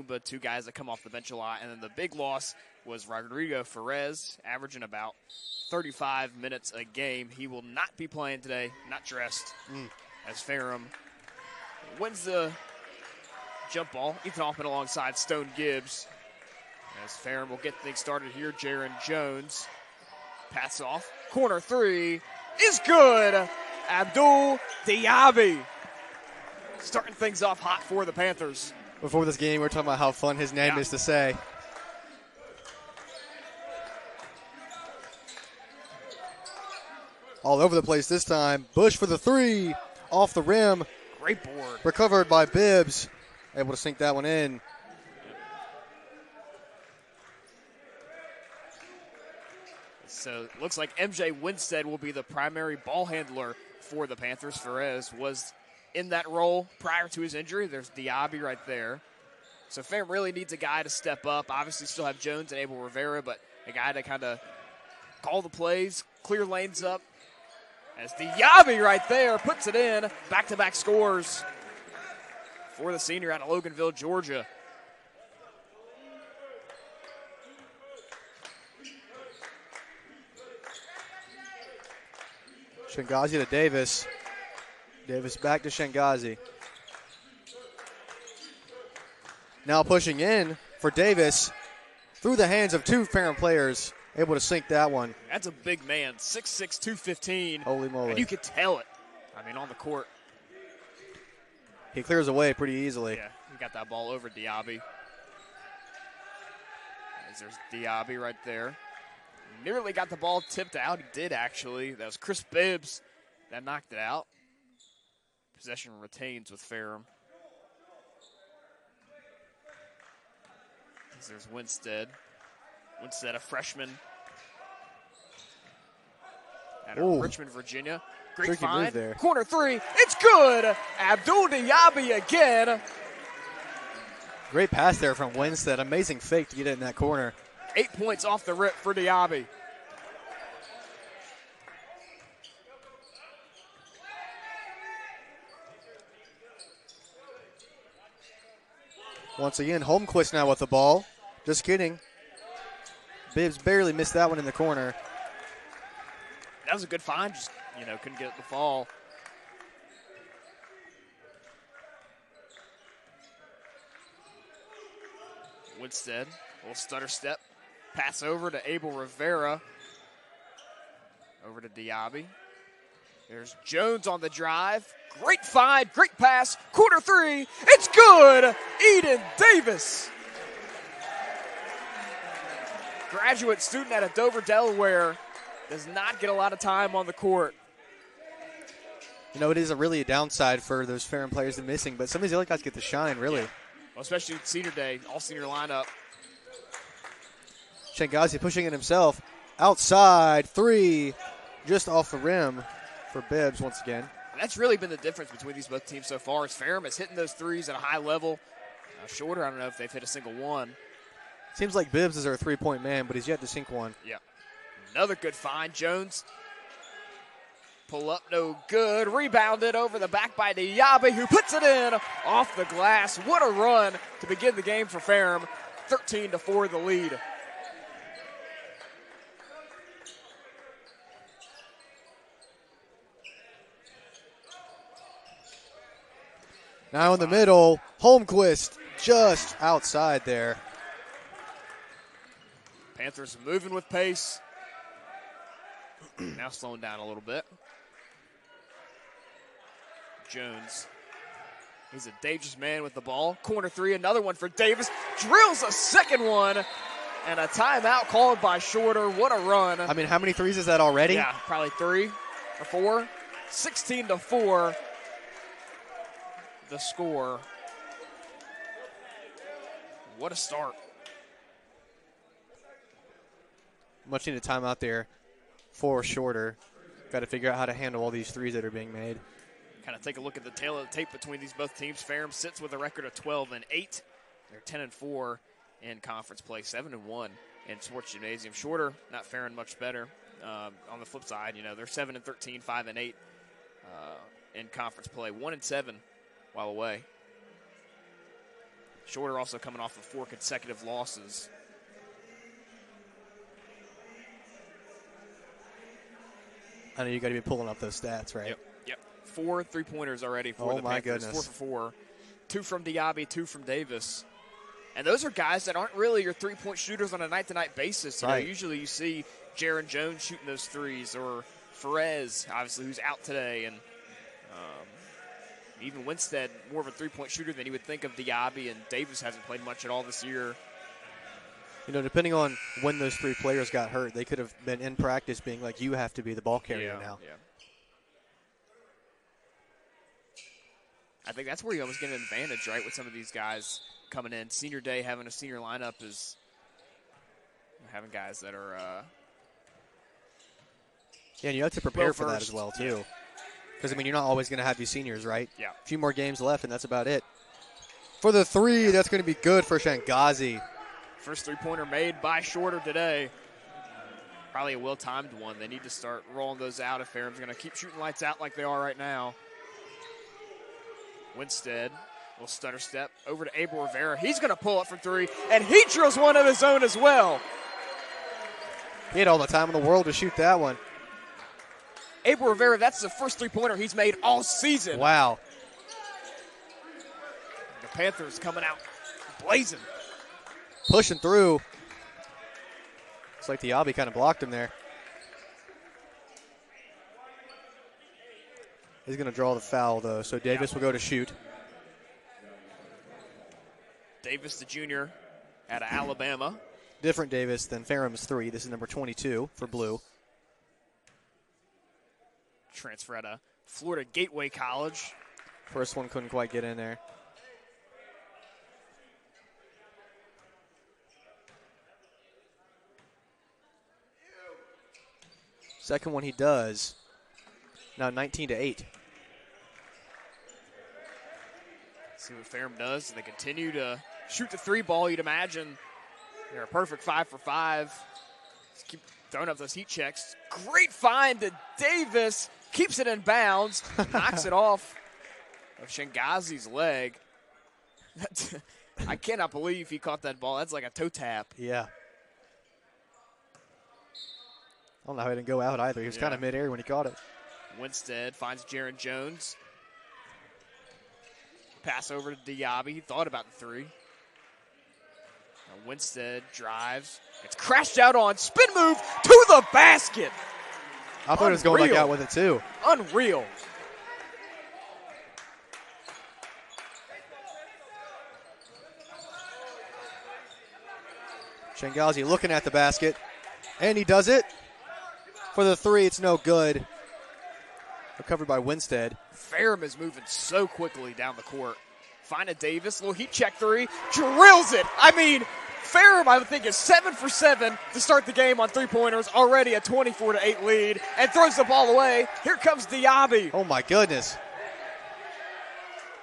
Kumba, two guys that come off the bench a lot. And then the big loss was Rodrigo Ferrez, averaging about 35 minutes a game. He will not be playing today, not dressed, as Ferrum wins the jump ball. Ethan Hoffman alongside Stone Gibbs. As Ferrum will get things started here, Jaron Jones. Pass off. Corner three is good. Abdul Diaby starting things off hot for the Panthers. Before this game, we were talking about how fun his name is to say. All over the place this time. Bush for the three. Off the rim. Great board. Recovered by Bibbs. Able to sink that one in. So it looks like MJ Winstead will be the primary ball handler for the Panthers. Ferrez was in that role prior to his injury. There's Diaby right there. So Ferrum really needs a guy to step up. Obviously still have Jones and Abel Rivera, but a guy to kind of call the plays, clear lanes up. As Diaby right there puts it in. Back-to-back scores for the senior out of Loganville, Georgia. Shengazi to Davis. Davis back to Shengazi. Now pushing in for Davis through the hands of two Ferrum players. Able to sink that one. That's a big man, 6'6", 215. Holy moly. And you could tell it, on the court. He clears away pretty easily. Yeah, he got that ball over Diaby. There's Diaby right there. Nearly got the ball tipped out. He did, actually. That was Chris Bibbs that knocked it out. Possession retains with Ferrum. There's Winstead. Winstead, a freshman out of Richmond, Virginia. Great Tricky find. move there. Corner three. It's good. Abdul Diaby again. Great pass there from Winstead. Amazing fake to get it in that corner. 8 points off the rip for Diaby. Once again, Holmquist now with the ball. Just kidding. Bibbs barely missed that one in the corner. That was a good find. Just, couldn't get it to fall. Winstead, a little stutter step. Pass over to Abel Rivera. Over to Diaby. There's Jones on the drive. Great find, great pass. Corner three, it's good. Eden Davis. Graduate student out of Dover, Delaware. Does not get a lot of time on the court. It is really a downside for those Ferrum players that are missing, but some of these other guys get to shine, really. Yeah. Well, especially senior day, all senior lineup. Shengazi pushing it himself. Outside, three, just off the rim for Bibbs once again. And that's really been the difference between these both teams so far. Is Ferrum is hitting those threes at a high level. Shorter, I don't know if they've hit a single one. Seems like Bibbs is our three-point man, but he's yet to sink one. Yeah. Another good find. Jones. Pull up, no good. Rebounded over the back by Diaby, who puts it in off the glass. What a run to begin the game for Ferrum. 13-4 the lead. Now in the middle, Holmquist just outside there. Panthers moving with pace. Now slowing down a little bit. Jones. He's a dangerous man with the ball. Corner three, another one for Davis. Drills a second one. And a timeout called by Shorter. What a run. How many threes is that already? Yeah, probably 3 or 4. 16-4. The score. What a start. Much needed timeout there for Shorter. Got to figure out how to handle all these threes that are being made. Kind of take a look at the tail of the tape between these both teams. Ferrum sits with a record of 12-8. They're 10-4 in conference play, 7-1 in sports gymnasium. Shorter not faring much better. On the flip side, they're 7-13, 5-8 in conference play, 1-7 while away. Shorter also coming off of 4 consecutive losses. I know you got to be pulling up those stats, right? Yep. 4 3-pointers already for the my Panthers. goodness. 4 for 4. 2 from Diaby, 2 from Davis. And those are guys that aren't really your three-point shooters on a night-to-night basis. You know, usually you see G.Jones shooting those threes, or Ferrez, obviously, who's out today, and even Winstead, more of a three-point shooter than you would think of Diaby, and Davis hasn't played much at all this year. You know, depending on when those 3 players got hurt, they could have been in practice being like, you have to be the ball carrier now. Yeah. I think that's where you almost get an advantage, right, with some of these guys coming in. Senior day, having a senior lineup is having guys that are yeah, and you have to prepare for that as well, too. Because, I mean, you're not always going to have these seniors, right? Yeah. A few more games left, and that's about it. For the 3, that's going to be good for Shangazi. First three-pointer made by Shorter today. Probably a well-timed one. They need to start rolling those out if Ferrum's going to keep shooting lights out like they are right now. Winstead will stutter step over to Abel Rivera. He's going to pull up from 3, and he drills one of his own as well. He had all the time in the world to shoot that one. Abel Rivera, that's the first three-pointer he's made all season. Wow. The Panthers coming out blazing. Pushing through. Looks like Diaby kind of blocked him there. He's going to draw the foul, though, so Davis will go to shoot. Davis, the junior, out of Alabama. Different Davis than Ferrum's 3. This is number 22 for blue. Transfer out of Florida Gateway College. First one couldn't quite get in there. Second one he does. Now 19-8. See what Ferrum does. They continue to shoot the 3 ball. You'd imagine they're a perfect 5 for 5. Just keep throwing up those heat checks. Great find to Davis. Keeps it in bounds. Knocks it off of Shangazi's leg. I cannot believe he caught that ball. That's like a toe tap. Yeah. I don't know how he didn't go out either. He was kind of midair when he caught it. Winstead finds G.Jones. Pass over to Diaby. He thought about the 3. Now Winstead drives. It's crashed out on. Spin move to the basket. I thought he was going back out with it, too. Unreal. Shangazi looking at the basket, and he does it. For the 3, it's no good. Recovered by Winstead. Ferrum is moving so quickly down the court. Find a Davis, little heat check 3, drills it. I mean, Ferrum, I would think, is 7 for 7 to start the game on 3-pointers, already a 24-8 lead, and throws the ball away. Here comes Diaby. Oh, my goodness.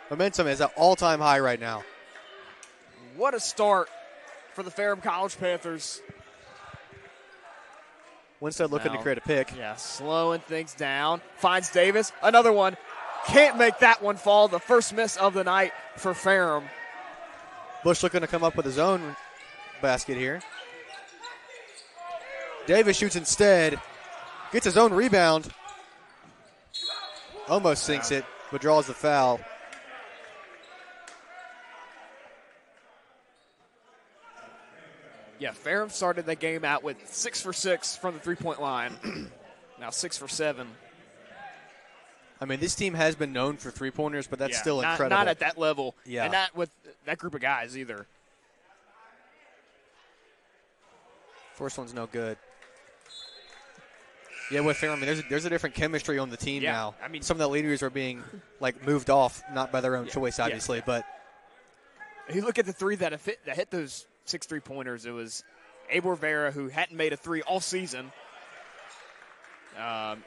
Momentum is at all-time high right now. What a start for the Ferrum College Panthers. Winstead looking to create a pick. Yeah, slowing things down. Finds Davis. Another one. Can't make that one fall. The first miss of the night for Ferrum. Bush looking to come up with his own basket here. Davis shoots instead. Gets his own rebound. Almost sinks it, but draws the foul. Yeah, Ferrum started that game out with 6 for 6 from the three-point line. Now 6 for 7. I mean, this team has been known for three-pointers, but that's still incredible. Not at that level, yeah. And not with that group of guys either. First one's no good. Yeah, with Ferrum, I mean, there's a different chemistry on the team now. I mean, some of the leaders are being moved off, not by their own choice, obviously, but you look at the 3 that hit those 6 3-pointers. It was Abel Rivera, who hadn't made a 3 all season.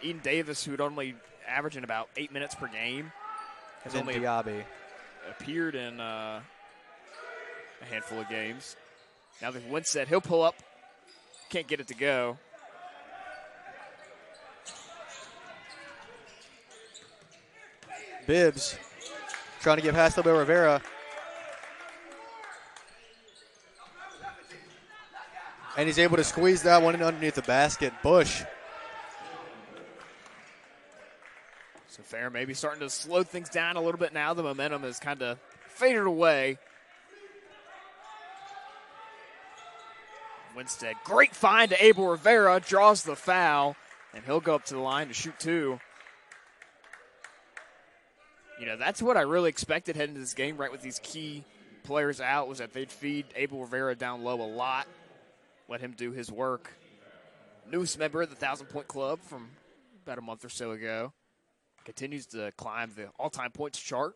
Eden Davis, who had only averaging about 8 minutes per game, has only Diaby appeared in a handful of games. Now that Winstead, he'll pull up, can't get it to go. Bibbs trying to get past Abel Rivera. And he's able to squeeze that one in underneath the basket. Bush. So Ferrum maybe starting to slow things down a little bit now. The momentum has kind of faded away. Winstead, great find to Abel Rivera, draws the foul, and he'll go up to the line to shoot two. You know, that's what I really expected heading into this game, right, with these key players out, was that they'd feed Abel Rivera down low a lot, let him do his work. Newest member of the 1,000-point club from about a month or so ago. Continues to climb the all-time points chart.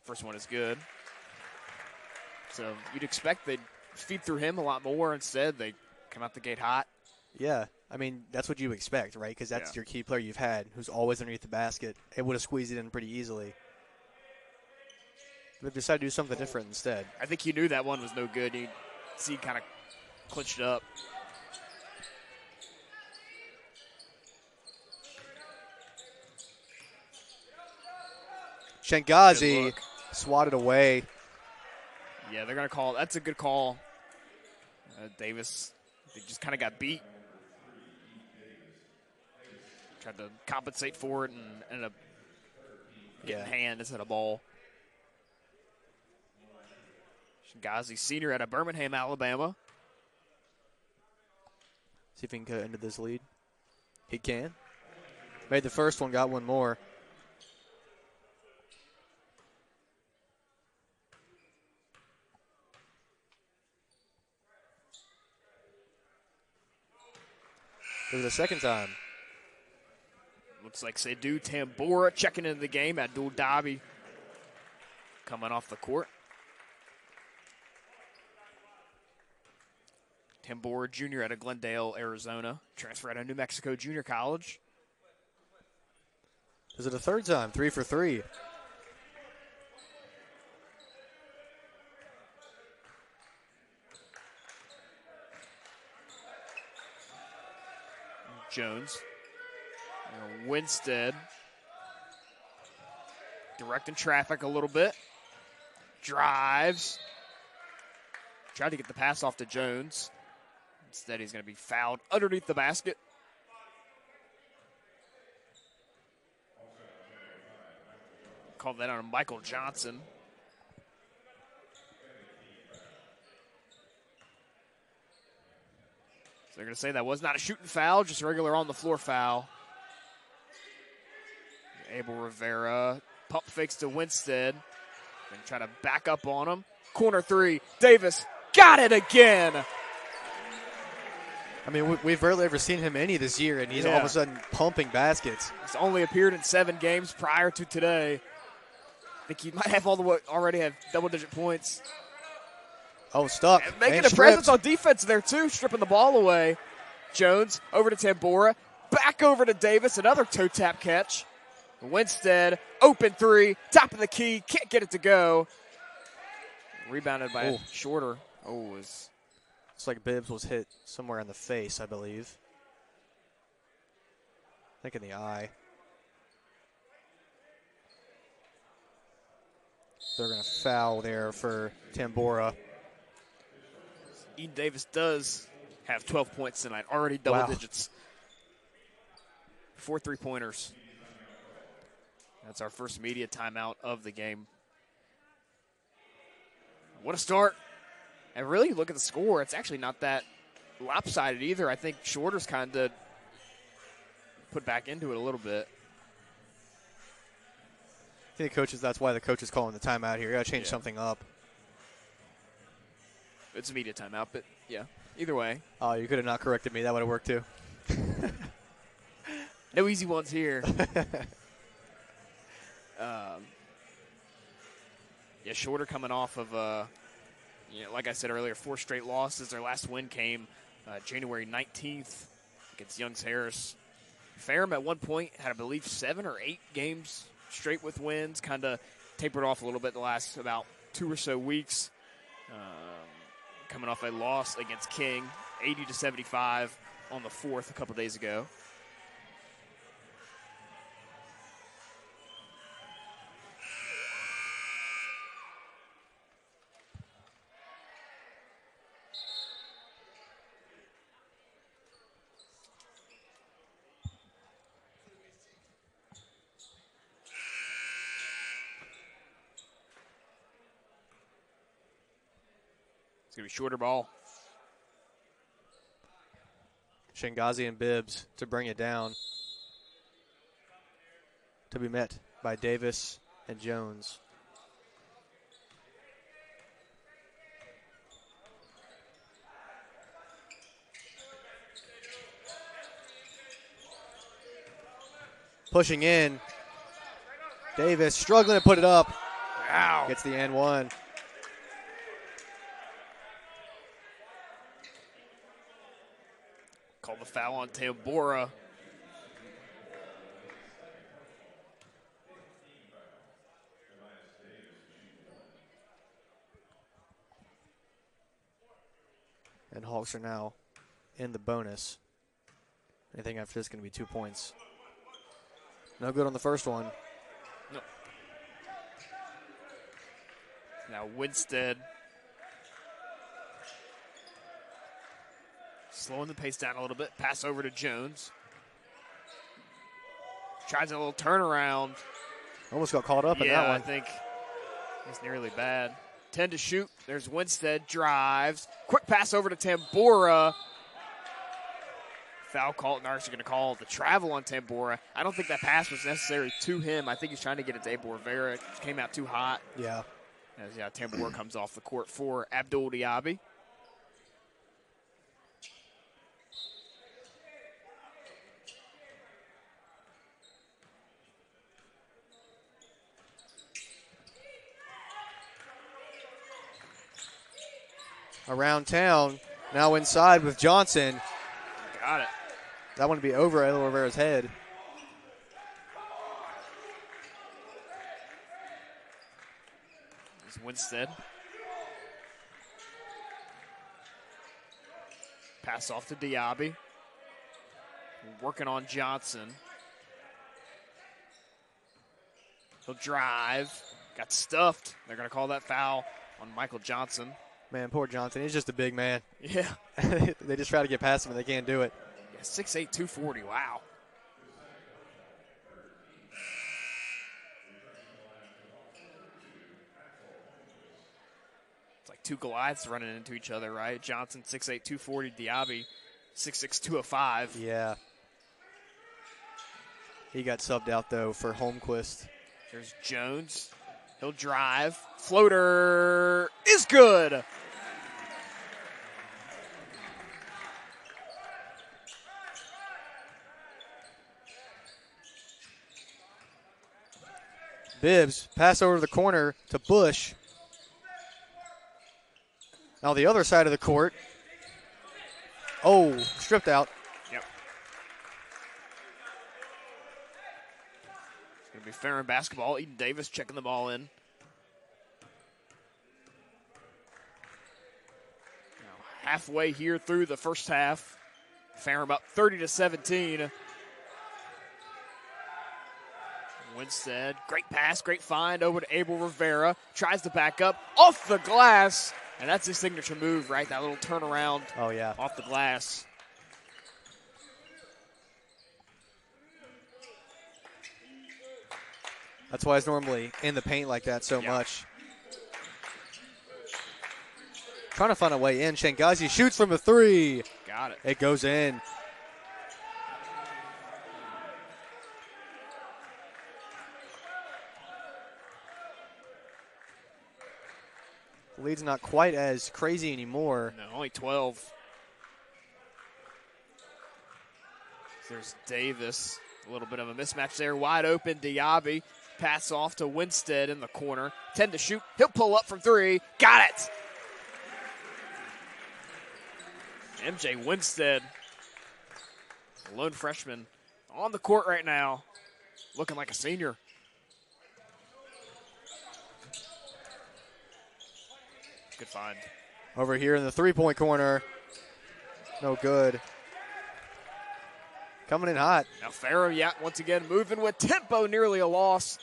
First one is good. So you'd expect they'd feed through him a lot more. Instead, they come out the gate hot. Yeah, I mean, that's what you expect, right? Because that's your key player you've had, who's always underneath the basket, able to squeeze it in pretty easily. They've decided to do something different instead. I think he knew that one was no good. You see, kind of clinched it up. Shengazi swatted away. Yeah, they're going to call. That's a good call. Davis, they just kind of got beat. Tried to compensate for it and ended up getting hand instead of ball. Shengazi, senior out of Birmingham, Alabama. See if he can cut into this lead. He can. Made the first one, got one more. For the second time. Looks like Seydou Tambora checking into the game. Abdul Dhabi coming off the court. Tambora Jr. out of Glendale, Arizona. Transfer out of New Mexico Junior College. Is it a third time? 3 for 3. Jones. Winstead. Directing traffic a little bit. Drives. Tried to get the pass off to Jones. Instead, he's going to be fouled underneath the basket. Called that on Michael Johnson. So they're going to say that was not a shooting foul, just a regular on-the-floor foul. Abel Rivera pump fakes to Winstead. Then try to back up on him. Corner three. Davis got it again. I mean, we've rarely ever seen him any this year, and he's all of a sudden pumping baskets. He's only appeared in 7 games prior to today. I think he might have already have double-digit points. Oh, stuck. And making a presence on defense there, too, stripping the ball away. Jones over to Tambora. Back over to Davis. Another toe-tap catch. Winstead, open three. Top of the key. Can't get it to go. Rebounded by Shorter. It's like Bibbs was hit somewhere in the face, I believe. I think in the eye. They're going to foul there for Tambora. Eden Davis does have 12 points tonight, already double digits. 4 3-pointers. That's our first media timeout of the game. What a start. And really, look at the score. It's actually not that lopsided either. I think Shorter's kind of put back into it a little bit. I think that's why the coach is calling the timeout here. You got to change something up. It's a media timeout, but yeah, either way. Oh, you could have not corrected me. That would have worked too. No easy ones here. Shorter coming off of, like I said earlier, 4 straight losses. Their last win came January 19th against Youngs Harris. Ferrum at one point had, I believe, 7 or 8 games straight with wins, kind of tapered off a little bit the last about 2 or so weeks. Coming off a loss against King, 80-75 on the 4th a couple days ago. It's going to be shorter ball. Shingazi and Bibbs to bring it down. To be met by Davis and Jones. Pushing in. Davis struggling to put it up. Wow. Gets the and one. Called the foul on Tambora. And Hawks are now in the bonus. Anything after this is going to be 2 points. No good on the first one. No. Now Winstead slowing the pace down a little bit. Pass over to Jones. Tries a little turnaround. Almost got caught up in that one. I think it's nearly bad. 10 to shoot. There's Winstead. Drives. Quick pass over to Tambora. Foul call. They're actually going to call the travel on Tambora. I don't think that pass was necessary to him. I think he's trying to get it to Abel Rivera. It came out too hot. Yeah. As Tambora comes off the court for Abdul Diaby. Around town, now inside with Johnson. Got it. That one to be over Abel Rivera's head. There's Winstead. Pass off to Diaby. Working on Johnson. He'll drive. Got stuffed. They're going to call that foul on Michael Johnson. Man, poor Johnson. He's just a big man. Yeah. They just try to get past him and they can't do it. Yeah, 6'8", 240. Wow. It's like two Goliaths running into each other, right? Johnson, 6'8", 240. Diaby, 6'6", 205. Yeah. He got subbed out, though, for Holmquist. There's Jones. He'll drive. Floater is good. Bibbs, pass over to the corner to Bush. Now the other side of the court. Oh, stripped out. Yep. It's going to be Ferrum basketball. Eden Davis checking the ball in. Now halfway here through the first half. Ferrum up 30-17. Winstead, great pass, great find over to Abel Rivera. Tries to back up off the glass, and that's his signature move, right? That little turnaround. Oh, yeah. Off the glass. That's why he's normally in the paint like that so much. Trying to find a way in. Shangazi shoots from the three. Got it. It goes in. The lead's not quite as crazy anymore. No, only 12. There's Davis. A little bit of a mismatch there. Wide open, Diaby. Pass off to Winstead in the corner. 10 to shoot. He'll pull up from three. Got it! MJ Winstead, a lone freshman, on the court right now, looking like a senior. Good find. Over here in the three-point corner. No good. Coming in hot. Now Ferrum, once again moving with tempo, nearly a loss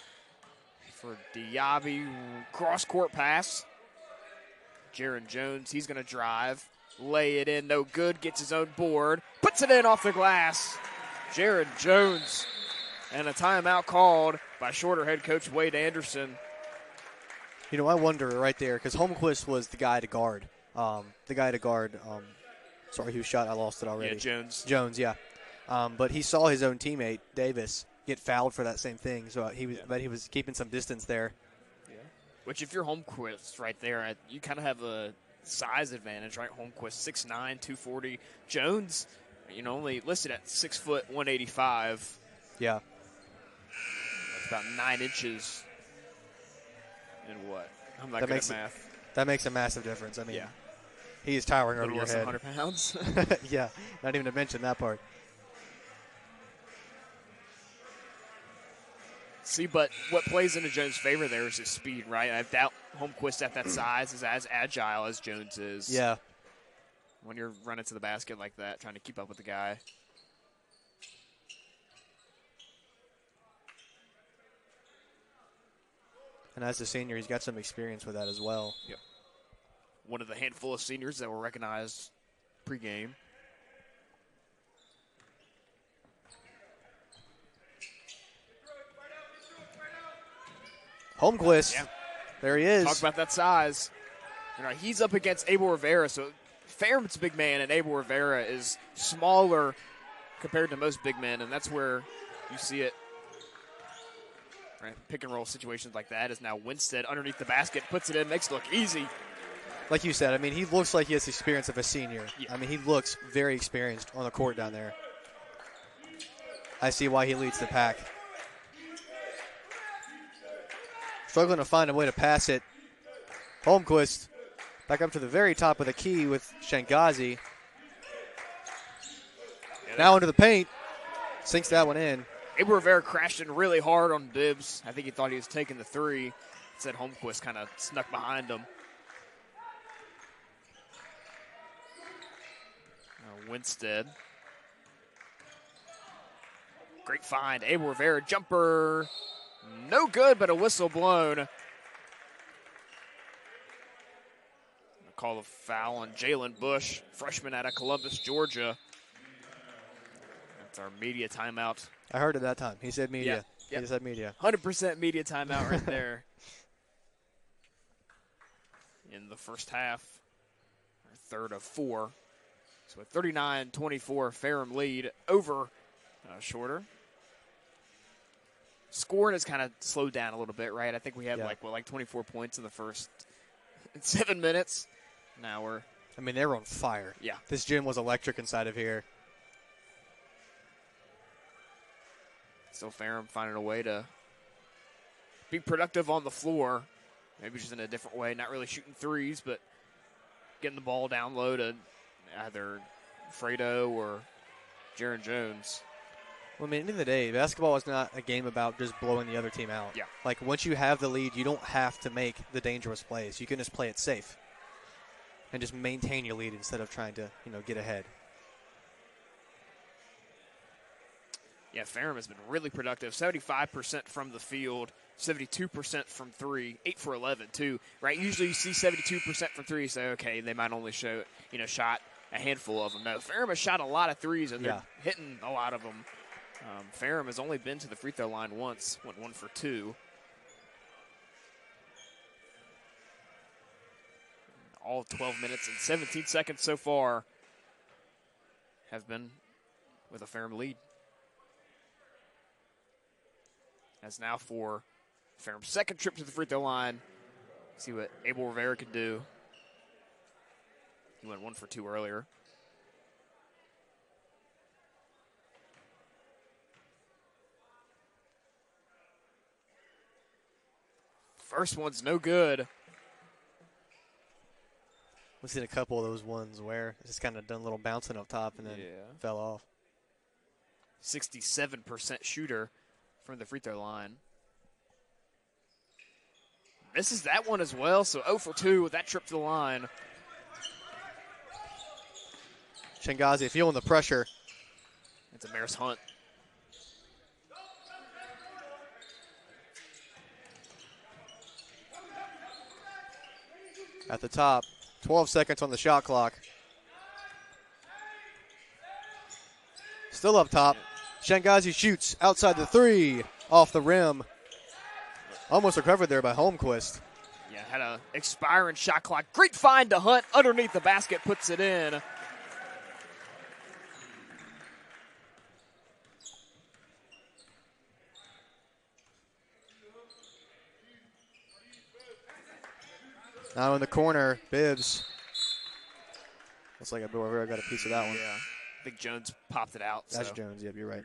for Diaby. Cross-court pass. G.Jones, he's going to drive. Lay it in, no good. Gets his own board. Puts it in off the glass. G.Jones. And a timeout called by Shorter head coach Wade Anderson. You know, I wonder right there, because Holmquist was the guy to guard the guy to guard. Sorry, who shot? I lost it already. Yeah, Jones. Jones, yeah. But he saw his own teammate Davis get fouled for that same thing, so he was keeping some distance there. Yeah. Which, if you're Holmquist right there, you kind of have a size advantage, right? Holmquist 6'9", 240. Jones, only listed at 6 foot 185. Yeah. That's about 9 inches. And what? I'm not good at math. That makes a massive difference. I mean, yeah. He is towering over your head. 100 pounds. Yeah, not even to mention that part. See, but what plays into Jones' favor there is his speed, right? I doubt Holmquist at that size is as agile as Jones is. Yeah. When you're running to the basket like that, trying to keep up with the guy. And as a senior, he's got some experience with that as well. Yep. One of the handful of seniors that were recognized pregame. Holmquist. Yeah. There he is. Talk about that size. He's up against Abel Rivera, so Ferrum's big man, and Abel Rivera is smaller compared to most big men, and that's where you see it. Right, pick and roll situations like that is now Winstead underneath the basket, puts it in, makes it look easy. Like you said, I mean, he looks like he has the experience of a senior. Yeah. I mean, he looks very experienced on the court down there. I see why he leads the pack. Struggling to find a way to pass it. Holmquist back up to the very top of the key with Shangazi. Yeah, now into the paint. Sinks that one in. Abel Rivera crashed in really hard on Bibbs. I think he thought he was taking the three. Instead, Holmquist kind of snuck behind him. Winstead. Great find. Abel Rivera jumper. No good, but a whistle blown. Call a foul on Jalen Bush, freshman out of Columbus, Georgia. That's our media timeout. I heard it that time. He said media. Yeah. He said media. 100% media timeout right there. In the first half, our third of 4. So a 39-24 Ferrum lead over Shorter. Scoring has kind of slowed down a little bit, right? I think we had like 24 points in the first 7 minutes. Now we're... I mean, they were on fire. Yeah. This gym was electric inside of here. Still Ferrum finding a way to be productive on the floor. Maybe just in a different way. Not really shooting threes, but getting the ball down low to either Fredo or G.Jones. Well, I mean, at the end of the day, basketball is not a game about just blowing the other team out. Yeah. Like, once you have the lead, you don't have to make the dangerous plays. You can just play it safe and just maintain your lead instead of trying to, get ahead. Yeah, Ferrum has been really productive. 75% from the field, 72% from three, 8 for 11 too. Right? Usually you see 72% from three, you say, okay, they might only shot a handful of them. No, Ferrum has shot a lot of threes, and they're hitting a lot of them. Ferrum has only been to the free throw line once, went 1 for 2. All 12 minutes and 17 seconds so far have been with a Ferrum lead. As now for Ferrum's second trip to the free throw line. See what Abel Rivera can do. He went 1 for 2 earlier. First one's no good. We've seen a couple of those ones where it's just kind of done a little bouncing up top and then fell off. 67% shooter from the free throw line. Misses that one as well, so 0 for 2 with that trip to the line. Shangazi feeling the pressure. It's a Maris Hunt. At the top, 12 seconds on the shot clock. Still up top. Shangazi shoots outside the 3, off the rim. Almost recovered there by Holmquist. Yeah, had a expiring shot clock. Great find to Hunt underneath the basket, puts it in. Now in the corner, Bibbs. Looks like Rivera got a piece of that one. Yeah, I think Jones popped it out. That's so. Jones, yep, you're right.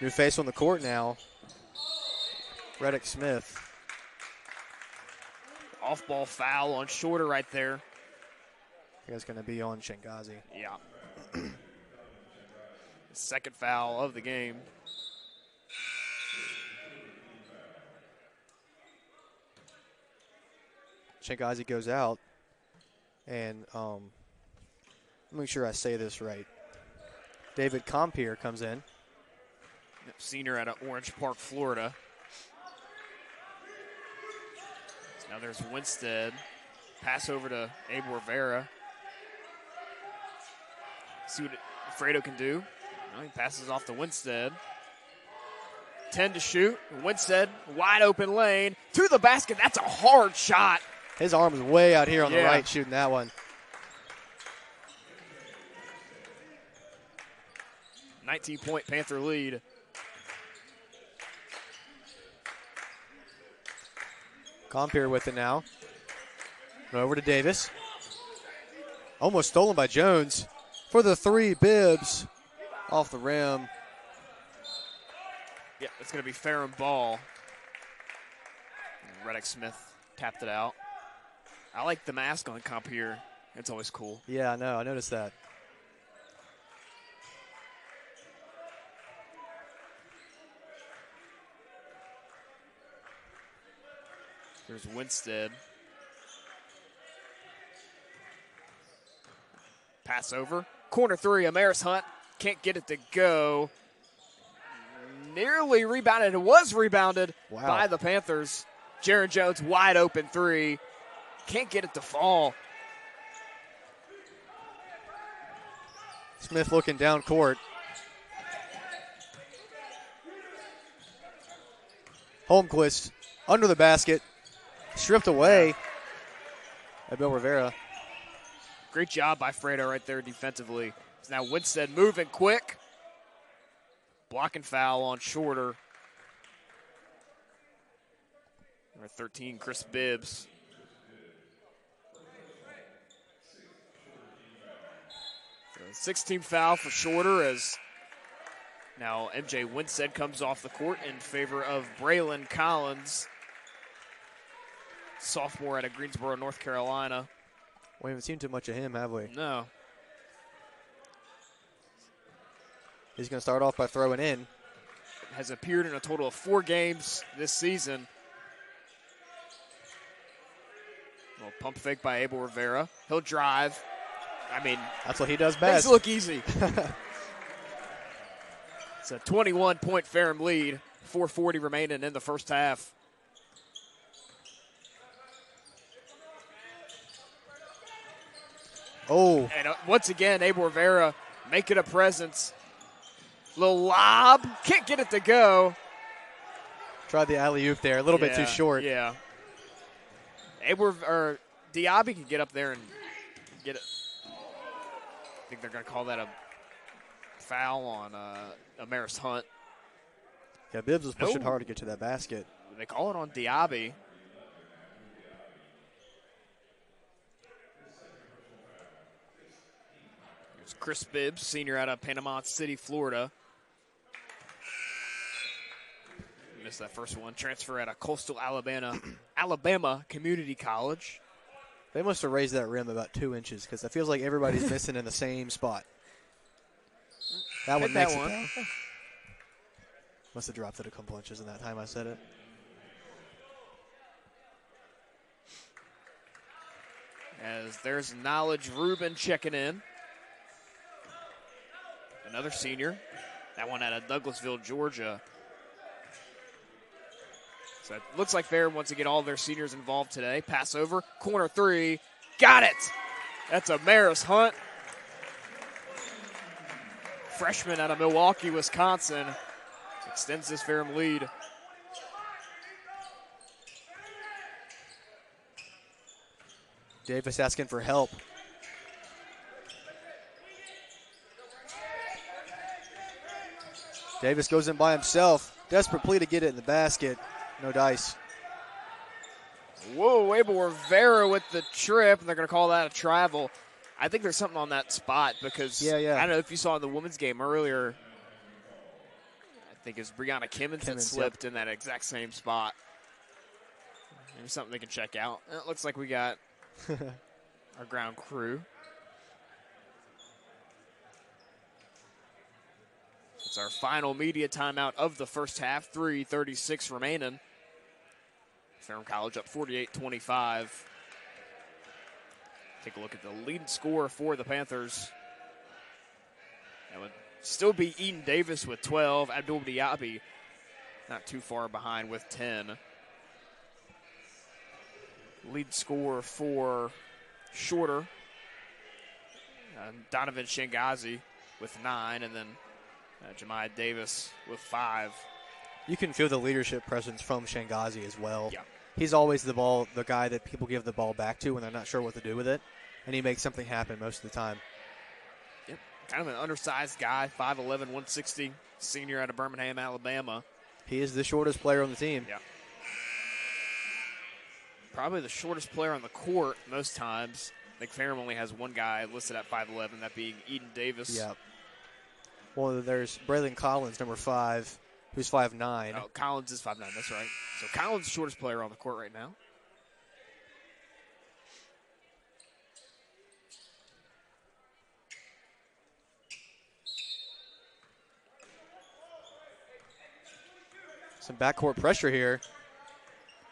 New face on the court now. Reddick Smith. Off-ball foul on Shorter right there. I think it's going to be on Shengazi. Yeah. Second foul of the game. Shengazi goes out. And make sure I say this right. David Compier comes in. Senior out of Orange Park, Florida. So now there's Winstead. Pass over to Abel Rivera. See what Fredo can do. Well, he passes off to Winstead. 10 to shoot. Winstead, wide open lane. To the basket. That's a hard shot. His arm's way out here on the right shooting that one. 19-point Panther lead. Compier with it now. Over to Davis. Almost stolen by Jones. For the three, Bibbs. Off the rim. Yeah, it's going to be Ferrum ball. Reddick Smith tapped it out. I like the mask on Compier. It's always cool. Yeah, I know. I noticed that. There's Winstead. Pass over. Corner three, Amaris Hunt. Can't get it to go. Nearly rebounded. It was rebounded by the Panthers. Jaron Jones, wide open three. Can't get it to fall. Smith looking down court. Holmquist under the basket. Stripped away by Bill Rivera. Great job by Fredo right there defensively. So now Winstead moving quick. Blocking foul on Shorter. Number 13, Chris Bibbs. So 16th foul for Shorter as now MJ Winstead comes off the court in favor of Braylon Collins, sophomore out of Greensboro, North Carolina. We haven't seen too much of him, have we? No. He's going to start off by throwing in. Has appeared in a total of 4 games this season. Little pump fake by Abel Rivera. He'll drive. I mean, that's what he does best. Things look easy. It's a 21-point Ferrum lead. 4:40 remaining in the first half. Oh. And once again, Abel Rivera making a presence. Little lob. Can't get it to go. Tried the alley-oop there. A little bit too short. Yeah. Diaby can get up there and get it. I think they're going to call that a foul on Amaris Hunt. Yeah, Bibbs was pushing hard to get to that basket. They call it on Diaby. Here's Chris Bibbs, senior out of Panama City, Florida. Missed that first one. Transfer out of Coastal Alabama Community College. They must have raised that rim about 2 inches because it feels like everybody's missing in the same spot. That one makes it down. Must have dropped it a couple inches in that time I said it. As there's Knowledge Rubin checking in. Another senior. That one out of Douglasville, Georgia. So it looks like Ferrum wants to get all their seniors involved today. Pass over. Corner three. Got it. That's a Maris Hunt, freshman out of Milwaukee, Wisconsin. Extends this Ferrum lead. Davis asking for help. Davis goes in by himself. Desperate plea to get it in the basket. No dice. Whoa, Abel Rivera with the trip, and they're going to call that a travel. I think there's something on that spot because I don't know if you saw in the women's game earlier, I think it's Brianna Kimmons that slipped in that exact same spot. Maybe something they can check out. It looks like we got our ground crew. It's our final media timeout of the first half, 3:36 remaining. Ferrum College up 48-25. Take a look at the leading scorer for the Panthers. That would still be Eden Davis with 12. Abdul Diaby not too far behind with 10. Lead scorer for Shorter, Donovan Shangazi with 9, and then Jemiah Davis with 5. You can feel the leadership presence from Shangazi as well. Yeah. He's always the guy that people give the ball back to when they're not sure what to do with it, and he makes something happen most of the time. Yep, kind of an undersized guy, 5'11", 160, senior out of Birmingham, Alabama. He is the shortest player on the team. Yeah. Probably the shortest player on the court most times. I think Ferrum only has one guy listed at 5'11", that being Eden Davis. Yeah. Well, there's Braylon Collins, number 5, who's 5'9". Oh, Collins is 5'9", that's right. So Collins is the shortest player on the court right now. Some backcourt pressure here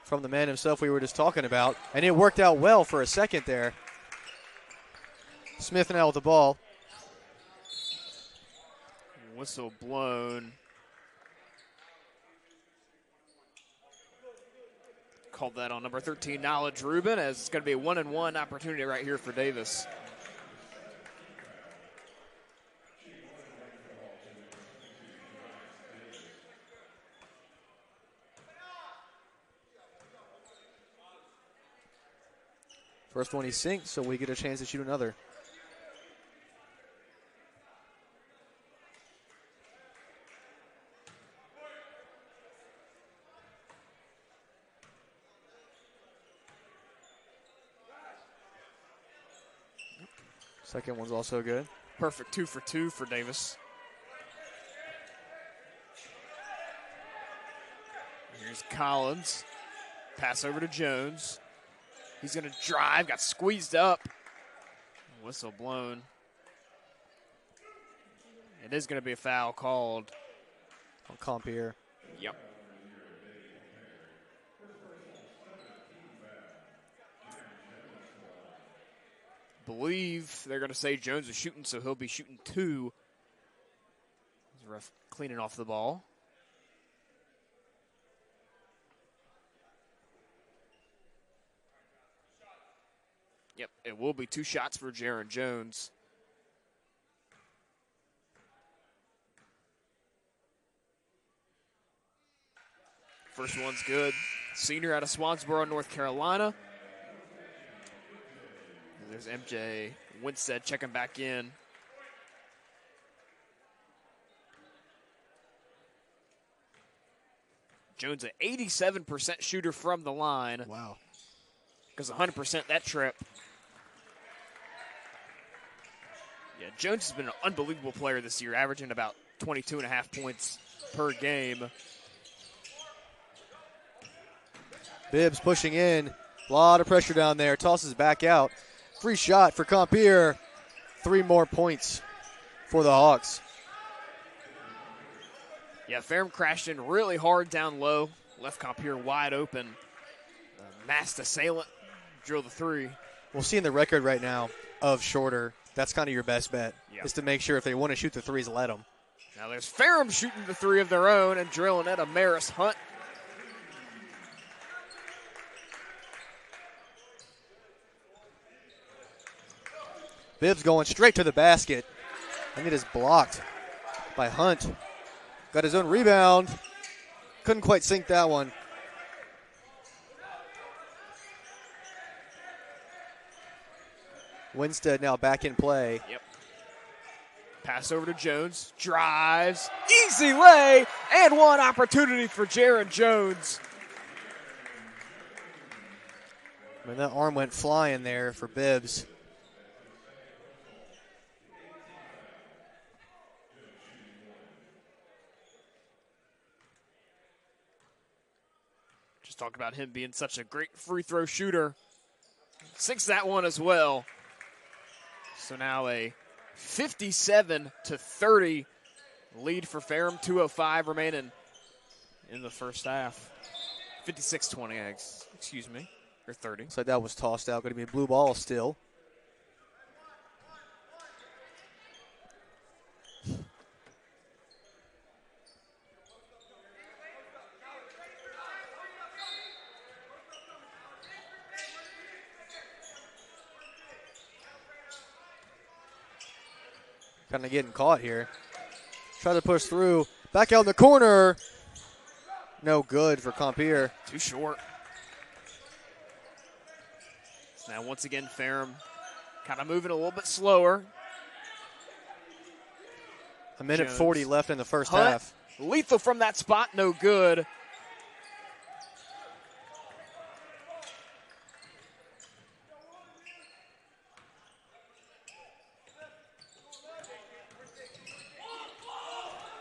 from the man himself we were just talking about. And it worked out well for a second there. Smith now with the ball. Whistle blown. Called that on number 13, Knowledge Rubin, as it's going to be a 1-and-1 opportunity right here for Davis. First one he sinks, so we get a chance to shoot another. Second one's also good. Perfect 2 for 2 for Davis. Here's Collins. Pass over to Jones. He's going to drive, got squeezed up. Whistle blown. It is going to be a foul called on Compier. Yep. Believe they're going to say Jones is shooting, so he'll be shooting 2. The ref cleaning off the ball. Yep, it will be 2 shots for Jaron Jones. First one's good. Senior out of Swansboro, North Carolina. There's MJ Winstead checking back in. Jones, an 87% shooter from the line. Wow. Because 100% that trip. Yeah, Jones has been an unbelievable player this year, averaging about 22.5 points per game. Bibbs pushing in. A lot of pressure down there. Tosses back out. Free shot for Compier. 3 more points for the Hawks. Yeah, Ferrum crashed in really hard down low. Left Compier wide open. Masked assailant. Drill the 3. We'll see in the record right now of Shorter. That's kind of your best bet, yep. Is to make sure if they want to shoot the 3s, let them. Now there's Ferrum shooting the 3 of their own and drilling at a Maris Hunt. Bibbs going straight to the basket. And it is blocked by Hunt. Got his own rebound. Couldn't quite sink that one. Winstead now back in play. Yep. Pass over to Jones. Drives. Easy lay. And one opportunity for G.Jones. Man, that arm went flying there for Bibbs. Just talk about him being such a great free throw shooter. Sinks that one as well. So now a 57-30 lead for Ferrum. 2:05 remaining in the first half. 56-20, excuse me, or 30. So that was tossed out. Going to be a blue ball still. Kind of getting caught here. Try to push through. Back out in the corner. No good for Compier. Too short. Now once again, Ferrum kind of moving a little bit slower. A minute 40 left in the first Hunt, half. lethal from that spot, no good.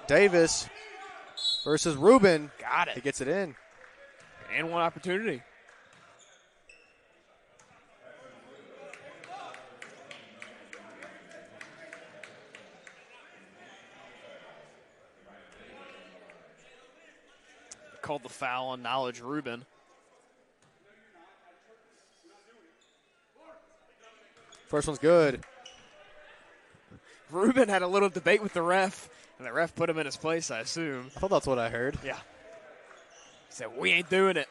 Davis versus Rubin. Got it. He gets it in. And one opportunity. Called the foul on Knowledge Rubin. First one's good. Rubin had a little debate with the ref, and the ref put him in his place, I assume. I thought that's what I heard. Yeah. He said, we ain't doing it.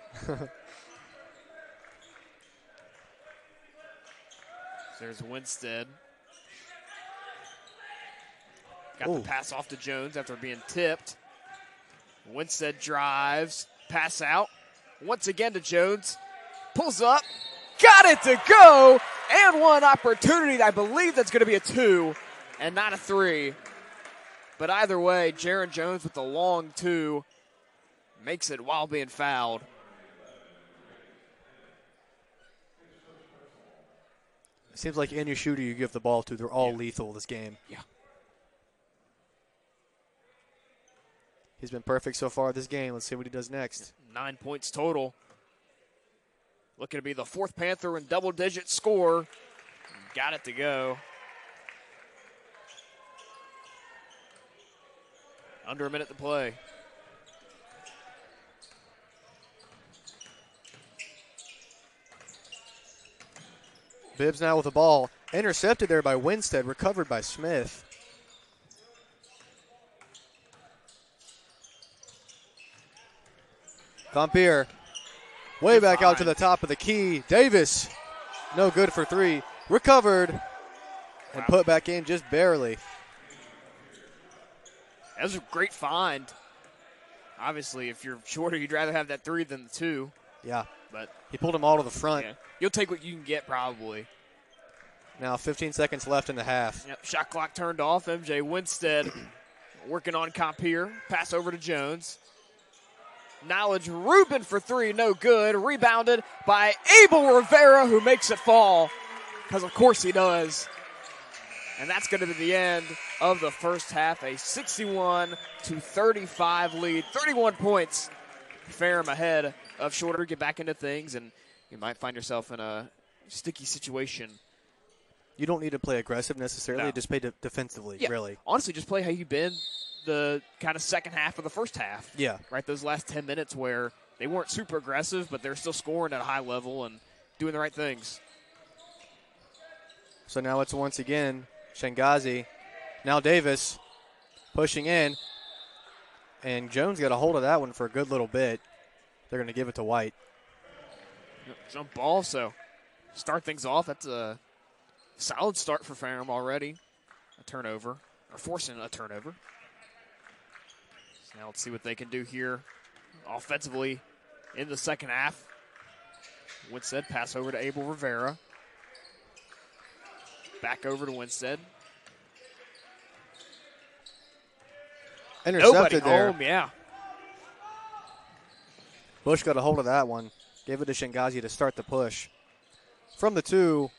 There's Winstead. Got the pass off to Jones after being tipped. Winstead drives, pass out. Once again to Jones. Pulls up, got it to go, and one opportunity. I believe that's going to be a 2 and not a 3. But either way, G.Jones with the long 2 makes it while being fouled. It seems like any shooter you give the ball to, they're all lethal this game. Yeah. He's been perfect so far this game. Let's see what he does next. 9 points total. Looking to be the fourth Panther in double-digit score. Got it to go. Under a minute to play. Bibbs now with the ball. Intercepted there by Winstead. Recovered by Smith. Compier. Way back out to the top of the key. Davis. No good for 3. Recovered. And put back in just barely. That was a great find. Obviously, if you're shorter, you'd rather have that 3 than the 2. Yeah. But he pulled them all to the front. Yeah. You'll take what you can get, probably. Now 15 seconds left in the half. Yep, shot clock turned off. MJ Winstead working on Compier. Pass over to Jones. Knowledge Rubin for 3, no good. Rebounded by Abel Rivera, who makes it fall. Because, of course, he does. And that's going to be the end of the first half. A 61-35 lead. 31 points. Ferrum ahead of Shorter. Get back into things, and you might find yourself in a sticky situation. You don't need to play aggressive necessarily. No. Just play defensively, Yeah. really. Honestly, just play how you've been the kind of second half of the first half. Yeah. Right, those last 10 minutes where they weren't super aggressive, but they're still scoring at a high level and doing the right things. So now it's once again Shengazi. Now Davis pushing in. And Jones got a hold of that one for a good little bit. They're going to give it to White. Jump ball, so start things off. That's a Solid start for Ferrum already. A turnover, or forcing a turnover. So now let's see what they can do here offensively in the second half. Winstead, pass over to Abel Rivera. Back over to Winstead. Intercepted there. Home, yeah. Bush got a hold of that one. Gave it to Shingazi to start the push. From the 2,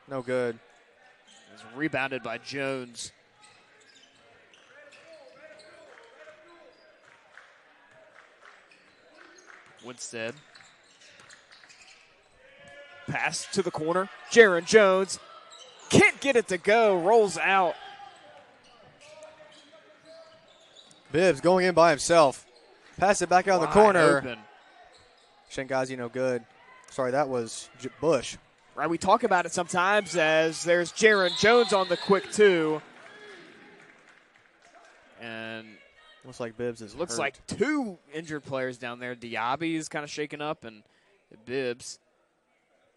no good. It was rebounded by Jones. Winstead. Pass to the corner. Jaron Jones can't get it to go. Rolls out. Bibbs going in by himself. Pass it back out in the Wide corner. open. Shingazi no good. Sorry, that was Bush. Right, we talk about it sometimes as there's Jaron Jones on the quick 2. And Looks like Bibbs is looks hurt. like 2 injured players down there. Diaby is kind of shaken up, and Bibbs.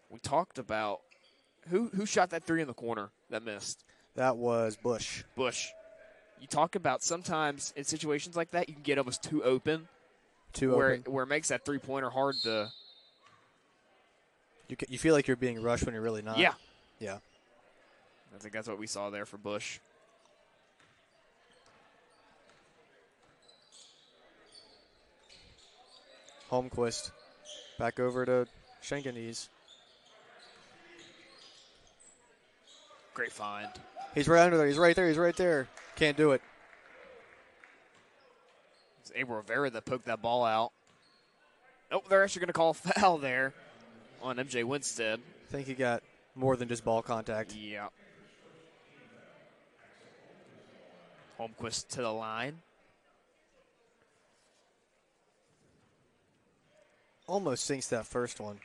We talked about who shot that 3 in the corner that missed. That was Bush. Bush. You talk about sometimes in situations like that, you can get almost too open. Where it makes that 3-pointer hard to. You feel like you're being rushed when you're really not. Yeah. Yeah. I think that's what we saw there for Bush. Holmquist back over to Shanganese. Great find. He's right under there. He's right there. He's right there. Can't do it. It's Abel Rivera that poked that ball out. Oh, they're actually going to call a foul there on MJ Winstead. I think he got more than just ball contact. Yeah. Holmquist to the line. Almost sinks that first one.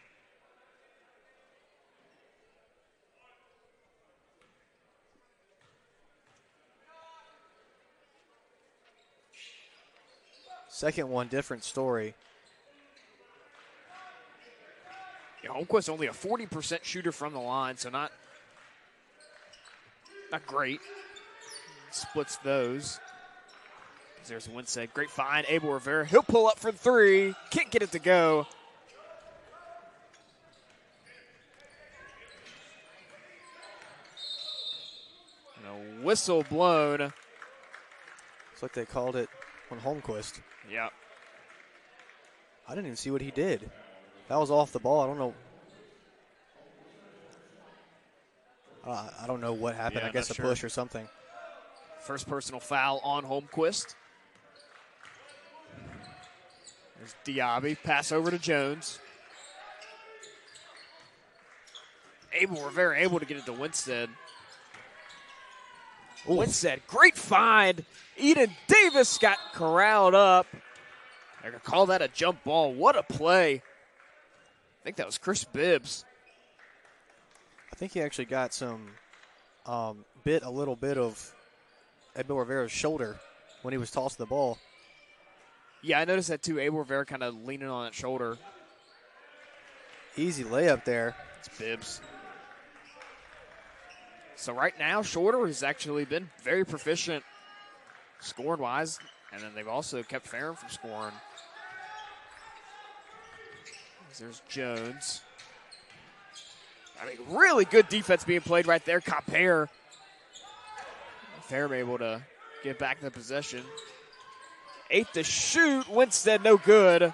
Second one, different story. Yeah, Holmquist only a 40% shooter from the line, so not great. Splits those. There's Winstead. Great find. Abel Rivera. He'll pull up for 3. Can't get it to go. And a whistle blown. It's like they called it on Holmquist. Yeah. I didn't even see what he did. That was off the ball. I don't know. I don't know what happened. Yeah, I guess a sure. push or something. First personal foul on Holmquist. There's Diaby. Pass over to Jones. Abel Rivera able to get it to Winstead. Oof. Winstead, great find. Eden Davis got corralled up. They're going to call that a jump ball. What a play. I think that was Chris Bibbs. I think he actually got some a little bit of Abel Rivera's shoulder when he was tossing the ball. Yeah, I noticed that too. Abel Rivera kind of leaning on that shoulder. Easy layup there. It's Bibbs. So right now, Shorter has actually been very proficient scoring-wise, and then they've also kept Ferrum from scoring. There's Jones. I mean, really good defense being played right there. Compare. Ferrum able to get back the possession. 8 to shoot. Winstead no good. I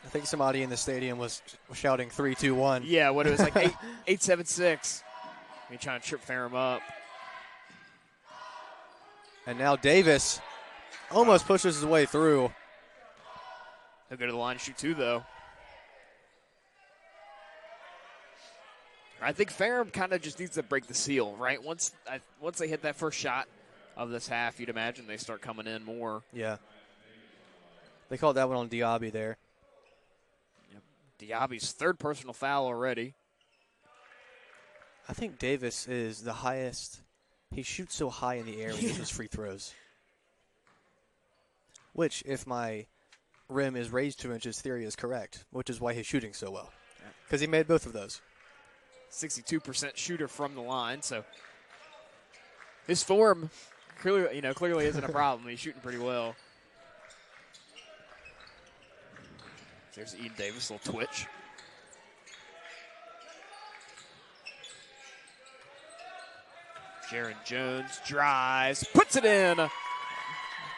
think somebody in the stadium was shouting 3-2-1. Yeah, what it was like 8-7-6. He's trying to trip Ferrum up. And now Davis almost pushes his way through. He'll go to the line and shoot 2, though. I think Ferrum kind of just needs to break the seal, right? Once they hit that first shot of this half, you'd imagine they start coming in more. Yeah. They called that one on Diaby there. Yep. Diaby's 3rd personal foul already. I think Davis is the highest. He shoots so high in the air when he his free throws. Which, if my rim is raised 2 inches, theory is correct, which is why he's shooting so well. Because he made both of those. 62% shooter from the line. So his form clearly isn't a problem. He's shooting pretty well. There's Eden Davis, a little twitch. G.Jones drives, puts it in.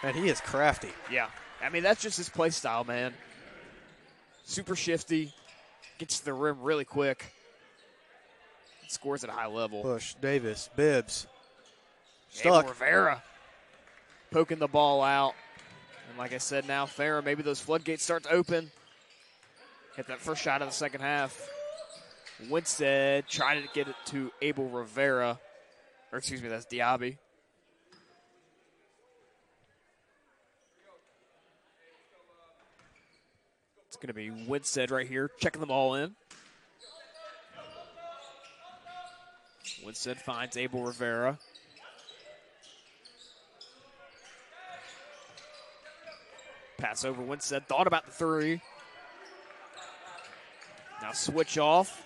And he is crafty. Yeah. I mean, that's just his play style, man. Super shifty, gets to the rim really quick, scores at a high level. Push, Davis, Bibbs. Stuck. Abel Rivera poking the ball out. And like I said, now Ferrum, maybe those floodgates start to open. Hit that first shot of the second half. Winstead trying to get it to Abel Rivera. Or excuse me, that's Diaby. It's going to be Winstead right here, checking them all in. Winstead finds Abel Rivera. Pass over Winstead, thought about the three. Now switch off.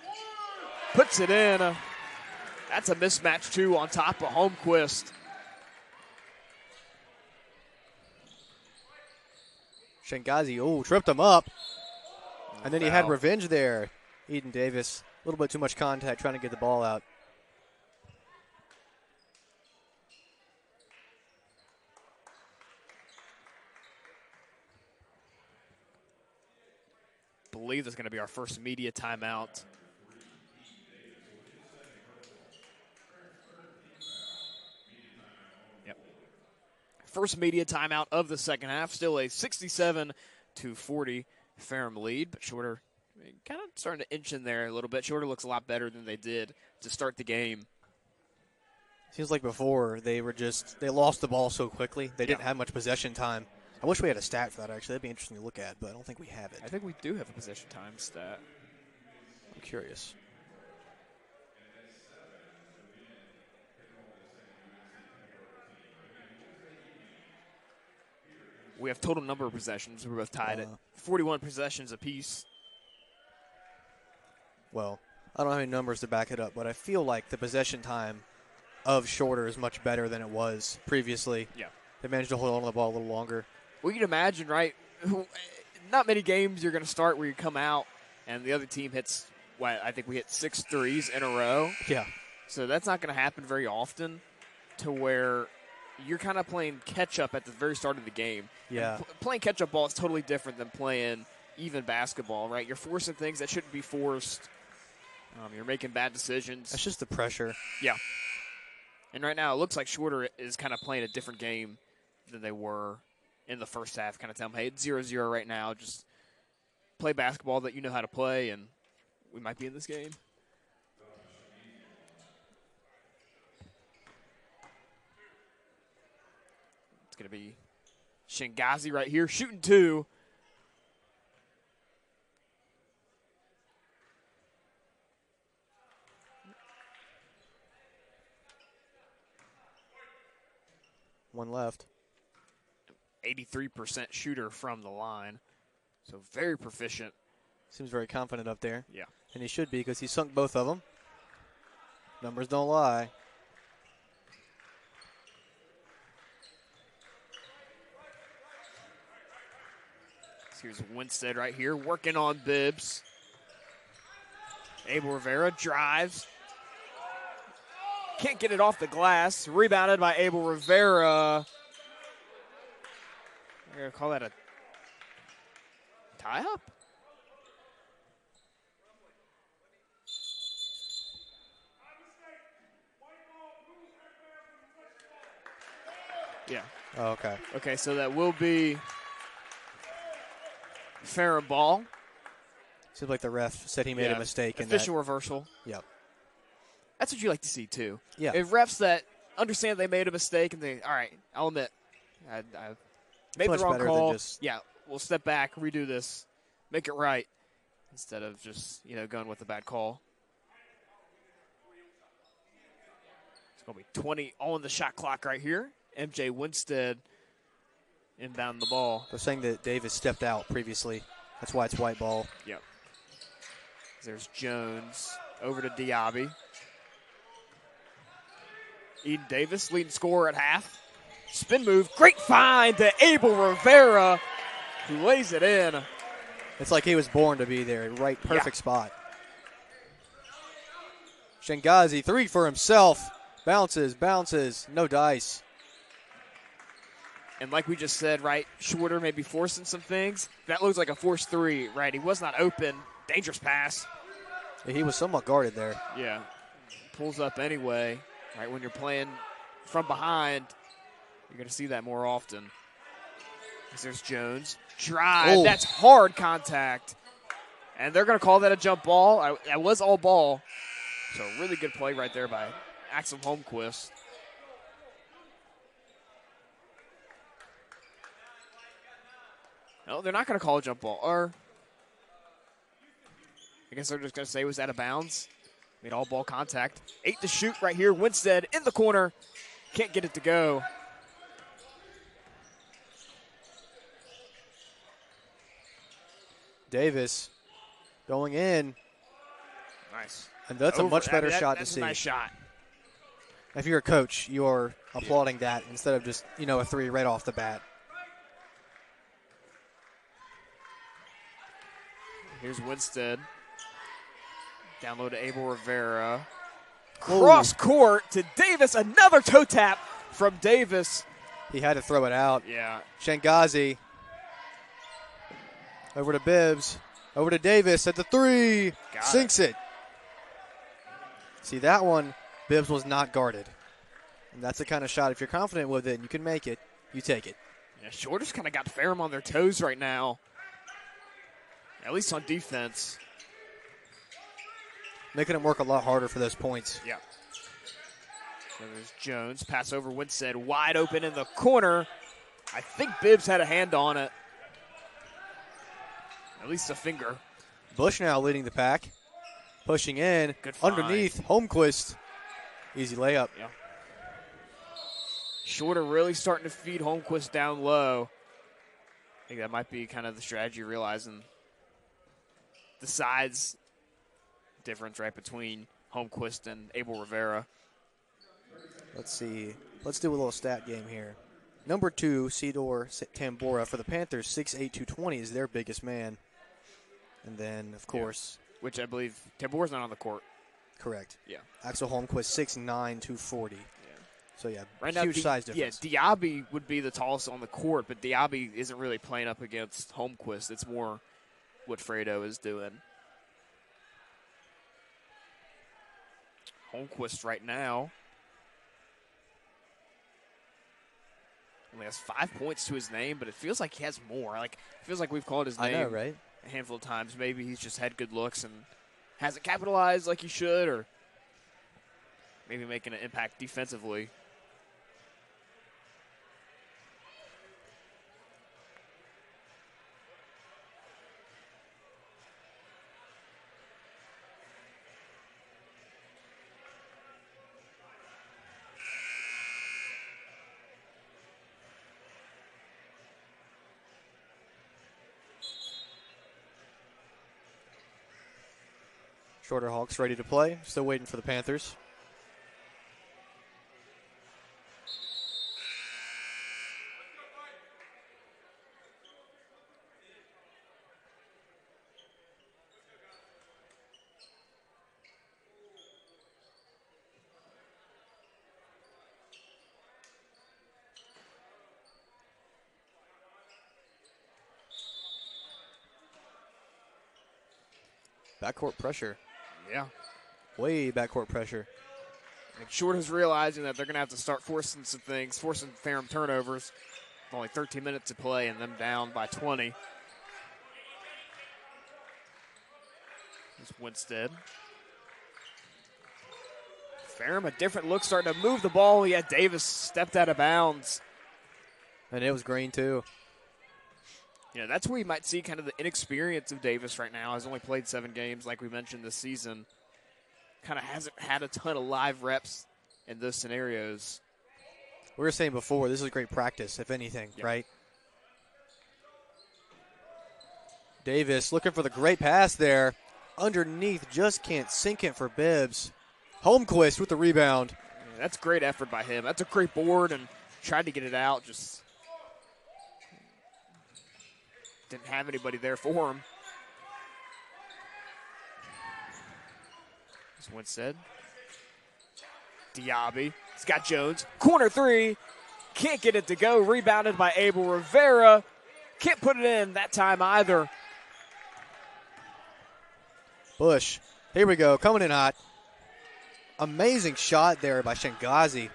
Puts it in. That's a mismatch, too, on top of Holmquist. Shengazi, tripped him up. And then he had revenge there. Eden Davis, a little bit too much contact trying to get the ball out. I believe that's going to be our first media timeout. Yep. First media timeout of the second half. Still a 67-40 Ferrum lead, but Shorter kind of starting to inch in there a little bit. Shorter looks a lot better than they did to start the game. Seems like before they lost the ball so quickly. They didn't have much possession time. I wish we had a stat for that, actually. That'd be interesting to look at, but I don't think we have it. I think we do have a possession time stat. I'm curious. We have total number of possessions. We're both tied at 41 possessions apiece. Well, I don't have any numbers to back it up, but I feel like the possession time of Shorter is much better than it was previously. Yeah. They managed to hold on to the ball a little longer. Well, you can imagine, right? Not many games you're going to start where you come out and the other team hits, I think we hit 6 threes in a row. Yeah. So that's not going to happen very often to where you're kind of playing catch-up at the very start of the game. Yeah. Playing catch-up ball is totally different than playing even basketball, right? You're forcing things that shouldn't be forced. You're making bad decisions. That's just the pressure. Yeah. And right now it looks like Shorter is kind of playing a different game than they were in the first half. Kind of tell them, hey, it's 0-0 right now. Just play basketball that you know how to play, and we might be in this game. It's going to be Shengazi right here, shooting 2. One left. 83% shooter from the line. So very proficient. Seems very confident up there. Yeah. And he should be because he sunk both of them. Numbers don't lie. Here's Winstead right here working on Bibbs. Abel Rivera drives. Can't get it off the glass. Rebounded by Abel Rivera. I'm going to call that a tie-up? Yeah. Oh, okay. Okay, so that will be Ferrum ball. Seems like the ref said he made a mistake. Official reversal. Yep. That's what you like to see, too. Yeah. If refs that understand they made a mistake and they, all right, I'll admit, I made the wrong call. Yeah, we'll step back, redo this, make it right, instead of just, going with a bad call. It's going to be 20 on the shot clock right here. MJ Winstead inbound the ball. They're saying that Davis stepped out previously. That's why it's white ball. Yep. There's Jones. Over to Diaby. Eden Davis, leading scorer at half. Spin move. Great find to Abel Rivera, who lays it in. It's like he was born to be there. Right, perfect spot. Shengazi, 3 for himself. Bounces, no dice. And like we just said, right, Shorter maybe forcing some things. That looks like a forced 3, right? He was not open. Dangerous pass. Yeah, he was somewhat guarded there. Yeah. Pulls up anyway. Right, when you're playing from behind, you're going to see that more often. There's Jones. Drive. Oh. That's hard contact. And they're going to call that a jump ball. That was all ball. So really good play right there by Axel Holmquist. No, they're not going to call a jump ball. Or I guess they're just going to say it was out of bounds. Made all ball contact. 8 to shoot right here. Winstead in the corner. Can't get it to go. Davis going in. Nice. And that's a much better shot to see. That's a nice shot. If you're a coach, you're applauding that instead of just, a 3 right off the bat. Here's Winstead. Down low to Abel Rivera. Cross court to Davis. Another toe tap from Davis. He had to throw it out. Yeah. Shengazi. Over to Bibbs. Over to Davis at the 3. Sinks it. See, that one, Bibbs was not guarded. And that's the kind of shot, if you're confident with it and you can make it, you take it. Yeah, Shorter's kind of got Ferrum on their toes right now. At least on defense. Making it work a lot harder for those points. Yeah. So there's Jones. Pass over Winstead. Wide open in the corner. I think Bibbs had a hand on it. At least a finger. Bush now leading the pack. Pushing in. Good find. Underneath. Holmquist. Easy layup. Yeah. Shorter really starting to feed Holmquist down low. I think that might be kind of the strategy, realizing the size difference right between Holmquist and Abel Rivera. Let's see. Let's do a little stat game here. Number 2, Cedor Tambora for the Panthers, 6'8", 220 is their biggest man. And then, of course. Which I believe Tambora's not on the court. Correct. Yeah. Axel Holmquist, 6'9", 240. Yeah. So, yeah, right huge now, size difference. Yeah, Diaby would be the tallest on the court, but Diaby isn't really playing up against Holmquist. It's more what Fredo is doing. Holmquist right now only has 5 points to his name, but it feels like he has more. It feels like we've called his name I know, right? a handful of times. Maybe he's just had good looks and hasn't capitalized like he should, or maybe making an impact defensively. Shorter Hawks ready to play. Still waiting for the Panthers. Backcourt pressure. Yeah. Way backcourt pressure. And Short is realizing that they're going to have to start forcing some things, forcing Ferrum turnovers. Only 13 minutes to play and them down by 20. Here's Winstead. Ferrum, a different look, starting to move the ball. Yeah, Davis stepped out of bounds. And it was green, too. Yeah, that's where you might see kind of the inexperience of Davis right now. Has only played 7 games, like we mentioned this season. Kind of hasn't had a ton of live reps in those scenarios. We were saying before, this is great practice, if anything, right? Davis looking for the great pass there. underneath, just can't sink it for Bibbs. Holmquist with the rebound. Yeah, that's great effort by him. That's a great board and tried to get it out. Just didn't have anybody there for him. As Winstead. Diaby. He's got Jones. Corner three. Can't get it to go. Rebounded by Abel Rivera. Can't put it in that time either. Bush. Here we go. Coming in hot. Amazing shot there by Shengazi.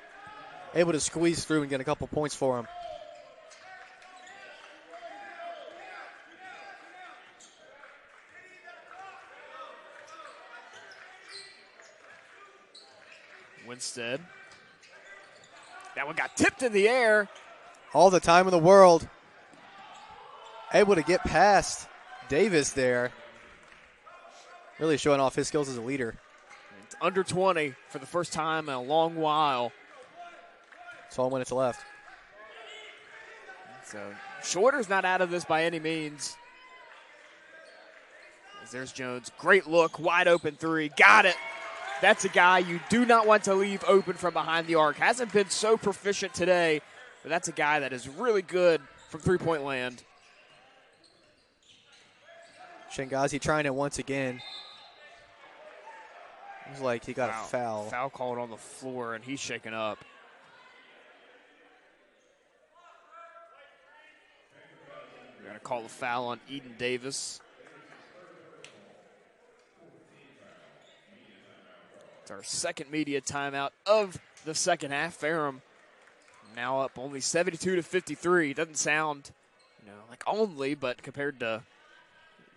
Able to squeeze through and get a couple points for him. Winstead. That one got tipped in the air. All the time in the world. Able to get past Davis there. Really showing off his skills as a leader. It's under 20 for the first time in a long while. 12 minutes left. So Shorter's not out of this by any means. As there's Jones. Great look. Wide open three. Got it. That's a guy you do not want to leave open from behind the arc. Hasn't been so proficient today, but that's a guy that is really good from three-point land. Shengazi trying it once again. It was like he got a foul. Foul called on the floor, and he's shaken up. We're going to call a foul on Eden Davis. It's our second media timeout of the second half. Ferrum now up only 72-53. Doesn't sound, like only, but compared to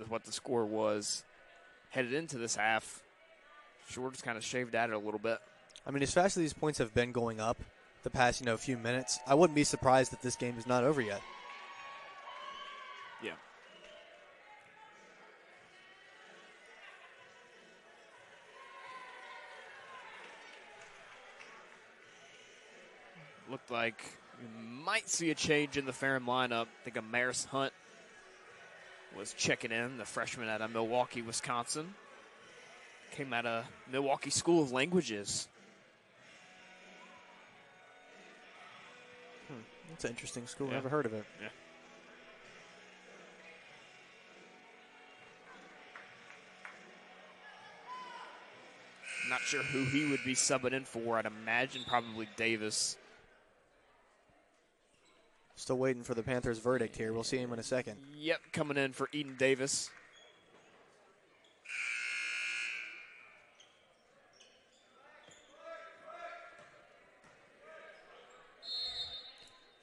what the score was headed into this half, Shorter's kind of shaved at it a little bit. I mean, as fast as these points have been going up the past, few minutes, I wouldn't be surprised that this game is not over yet. Yeah. Looked like we might see a change in the Ferrum lineup. I think Amaris Hunt was checking in, the freshman out of Milwaukee, Wisconsin. Came out of Milwaukee School of Languages. That's an interesting school. Yeah. Never heard of it. Yeah. Not sure who he would be subbing in for. I'd imagine probably Davis. Still waiting for the Panthers' verdict here. We'll see him in a second. Yep, coming in for Eden Davis.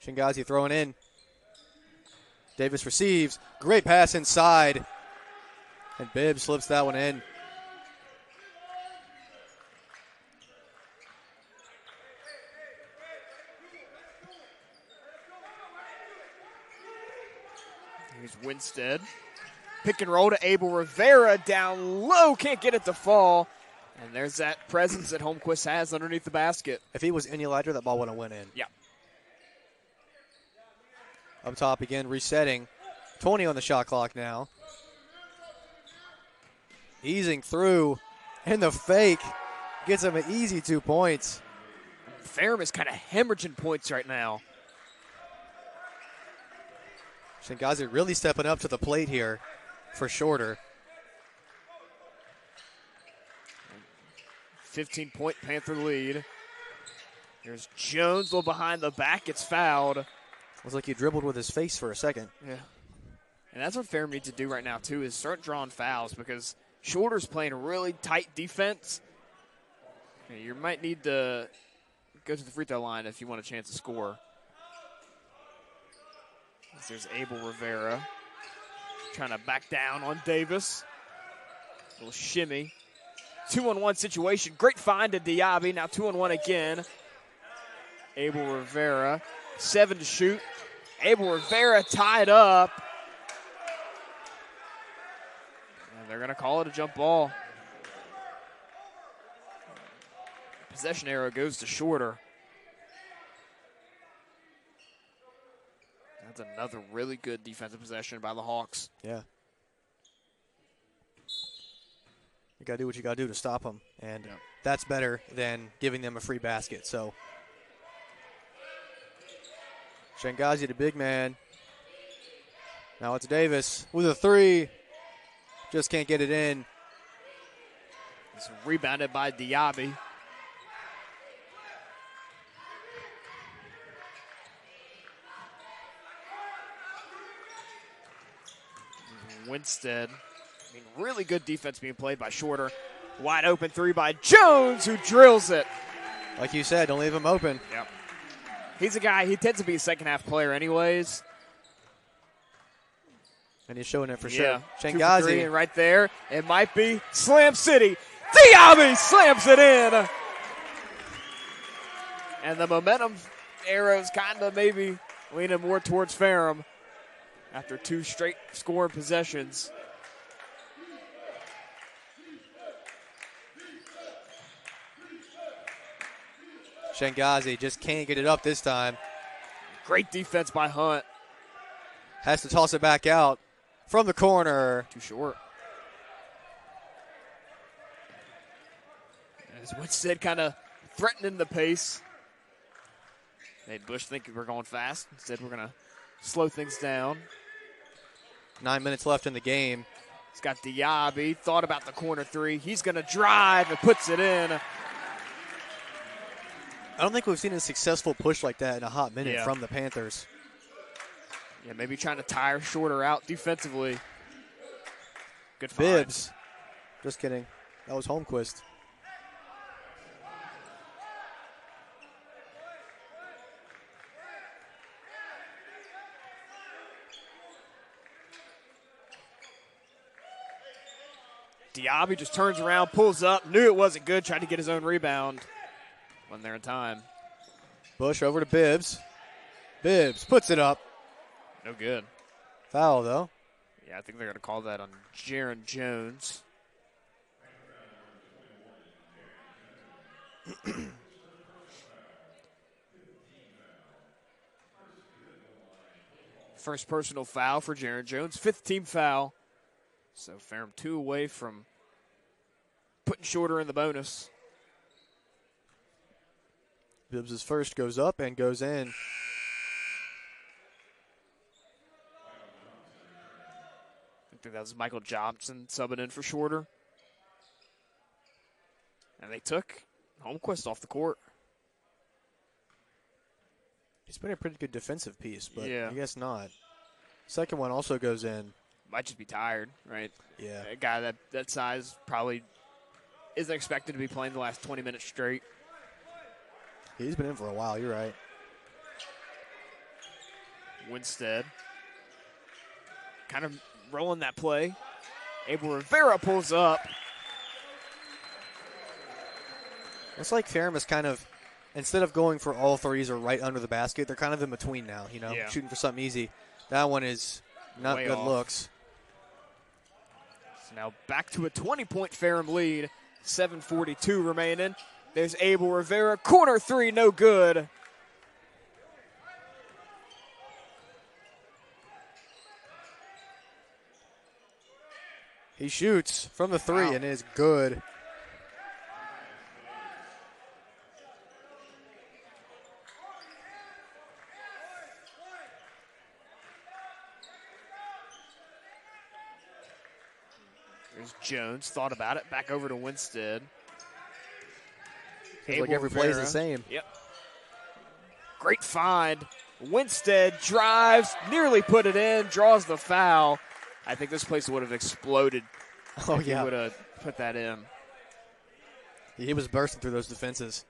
Shengazi throwing in. Davis receives. Great pass inside. And Bibbs slips that one in. Here's Winstead. Pick and roll to Abel Rivera. Down low. Can't get it to fall. And there's that presence that Holmquist has underneath the basket. If he was any lighter, that ball would have went in. Yeah. Up top again, resetting. 20 on the shot clock now. Easing through. And the fake gets him an easy 2 points. Ferrum is kind of hemorrhaging points right now. Shengazi really stepping up to the plate here for Shorter. 15-point Panther lead. Here's Jones, a little behind the back, gets fouled. Looks like he dribbled with his face for a second. Yeah. And that's what Ferrum needs to do right now, too, is start drawing fouls because Shorter's playing a really tight defense. You might need to go to the free throw line if you want a chance to score. There's Abel Rivera trying to back down on Davis. A little shimmy. 2-on-1 situation. Great find to Diaby. Now 2-on-1 again. Abel Rivera. 7 to shoot. Abel Rivera tied up. And they're going to call it a jump ball. Possession arrow goes to Shorter. That's another really good defensive possession by the Hawks. Yeah. You got to do what you got to do to stop them, and that's better than giving them a free basket. So, Shangazi, the big man. Now it's Davis with a three. Just can't get it in. It's rebounded by Diaby. Winstead. Really good defense being played by Shorter. Wide open three by Jones, who drills it. Like you said, don't leave him open. Yep. He's a guy, he tends to be a second-half player anyways. And he's showing it for sure. Shangazi. And right there, it might be Slam City. Diaby slams it in. And the momentum arrows kind of maybe leaning more towards Ferrum after 2 straight scoring possessions. Shangazi just can't get it up this time. Great defense by Hunt. Has to toss it back out from the corner. Too short. As Winstead kind of threatening the pace. Made Bush think we're going fast. Instead, we're going to slow things down. 9 minutes left in the game. He's got Diaby. Thought about the corner three. He's going to drive and puts it in. I don't think we've seen a successful push like that in a hot minute from the Panthers. Yeah, maybe trying to tire Shorter out defensively. Good find. Bibbs. Just kidding. That was Holmquist. Diaby just turns around, pulls up, knew it wasn't good, tried to get his own rebound. Wasn't there in time. Bush over to Bibbs. Bibbs puts it up. No good. Foul, though. Yeah, I think they're going to call that on G.Jones. First personal foul for G.Jones. 5th team foul. So Ferrum 2 away from putting Shorter in the bonus. Bibbs' first goes up and goes in. I think that was Michael Johnson subbing in for Shorter. And they took Holmquist off the court. He's been a pretty good defensive piece, but I guess not. Second one also goes in. Might just be tired, right? Yeah. A guy that size probably isn't expected to be playing the last 20 minutes straight. He's been in for a while, you're right. Winstead kind of rolling that play. Abel Rivera pulls up. It's like Ferrum is kind of, instead of going for all threes or right under the basket, they're kind of in between now, shooting for something easy. That one is not way good off. looks. So now back to a 20-point Ferrum lead. 7:42 remaining. There's Abel Rivera. Corner three, no good. He shoots from the three and is good. There's Jones. Thought about it. Back over to Winstead. Feels like every play is the same. Yep. Great find. Winstead drives, nearly put it in, draws the foul. I think this place would have exploded if he would have put that in. He was bursting through those defenses.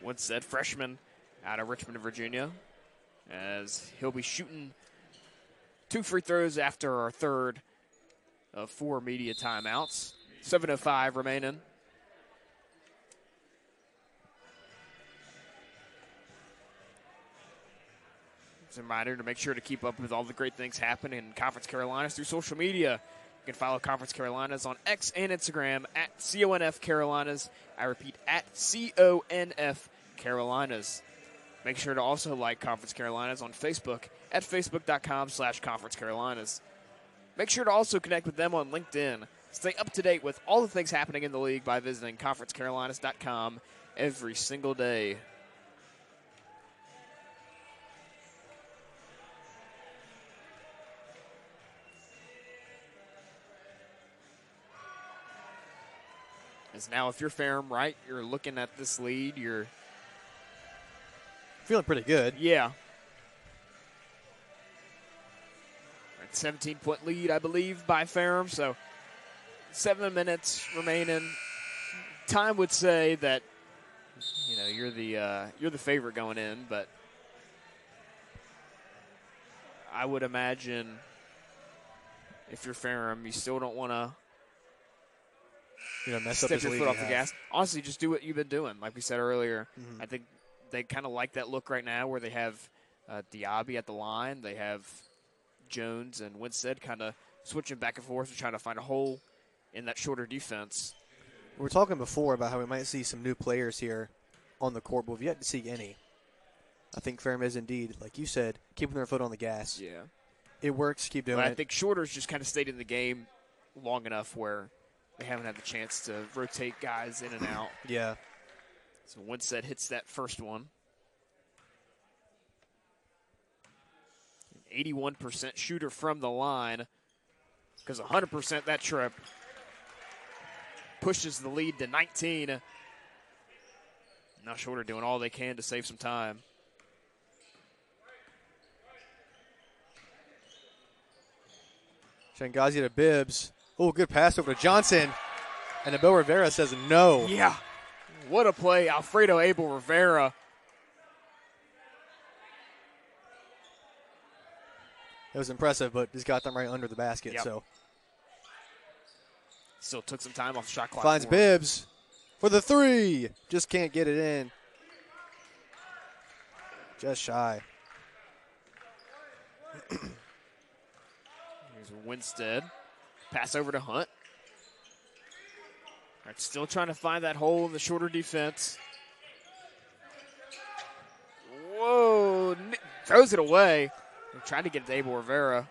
Winstead, freshman out of Richmond, Virginia, as he'll be shooting 2 free throws after our third of 4 media timeouts. 7:05 remaining. It's a reminder to make sure to keep up with all the great things happening in Conference Carolinas through social media. You can follow Conference Carolinas on X and Instagram at CONF Carolinas. I repeat, at CONF Carolinas. Make sure to also like Conference Carolinas on Facebook at facebook.com/Conference Carolinas. Make sure to also connect with them on LinkedIn. Stay up to date with all the things happening in the league by visiting conferencecarolinas.com every single day. As now, if you're Ferrum, right, you're looking at this lead, you're feeling pretty good. Yeah. 17-point lead, I believe, by Ferrum. So 7 minutes remaining. Time would say that you're the favorite going in, but I would imagine if you're Ferrum, you still don't want to mess up step your foot off the gas. Honestly, just do what you've been doing. Like we said earlier, I think they kind of like that look right now where they have Diaby at the line. They have Jones and Winstead kind of switching back and forth and trying to find a hole in that shorter defense. We were talking before about how we might see some new players here on the court, but we've yet to see any. I think Ferrum is indeed, like you said, keeping their foot on the gas. Yeah. It works. Keep doing it. I think Shorter's just kind of stayed in the game long enough where they haven't had the chance to rotate guys in and out. Yeah. So Winstead hits that first one. 81% shooter from the line because 100% that trip pushes the lead to 19. Now Shorter doing all they can to save some time. Shangazi to Bibbs. Oh, good pass over to Johnson. And Abel Rivera says no. Yeah. What a play. Alfredo Abel Rivera. It was impressive, but just got them right under the basket. Yep. So still took some time off the shot clock. Finds Bibbs for the three. Just can't get it in. Just shy. Here's Winstead. Pass over to Hunt. Right, still trying to find that hole in the shorter defense. Whoa. Throws it away. They're trying to get it to Abel Rivera.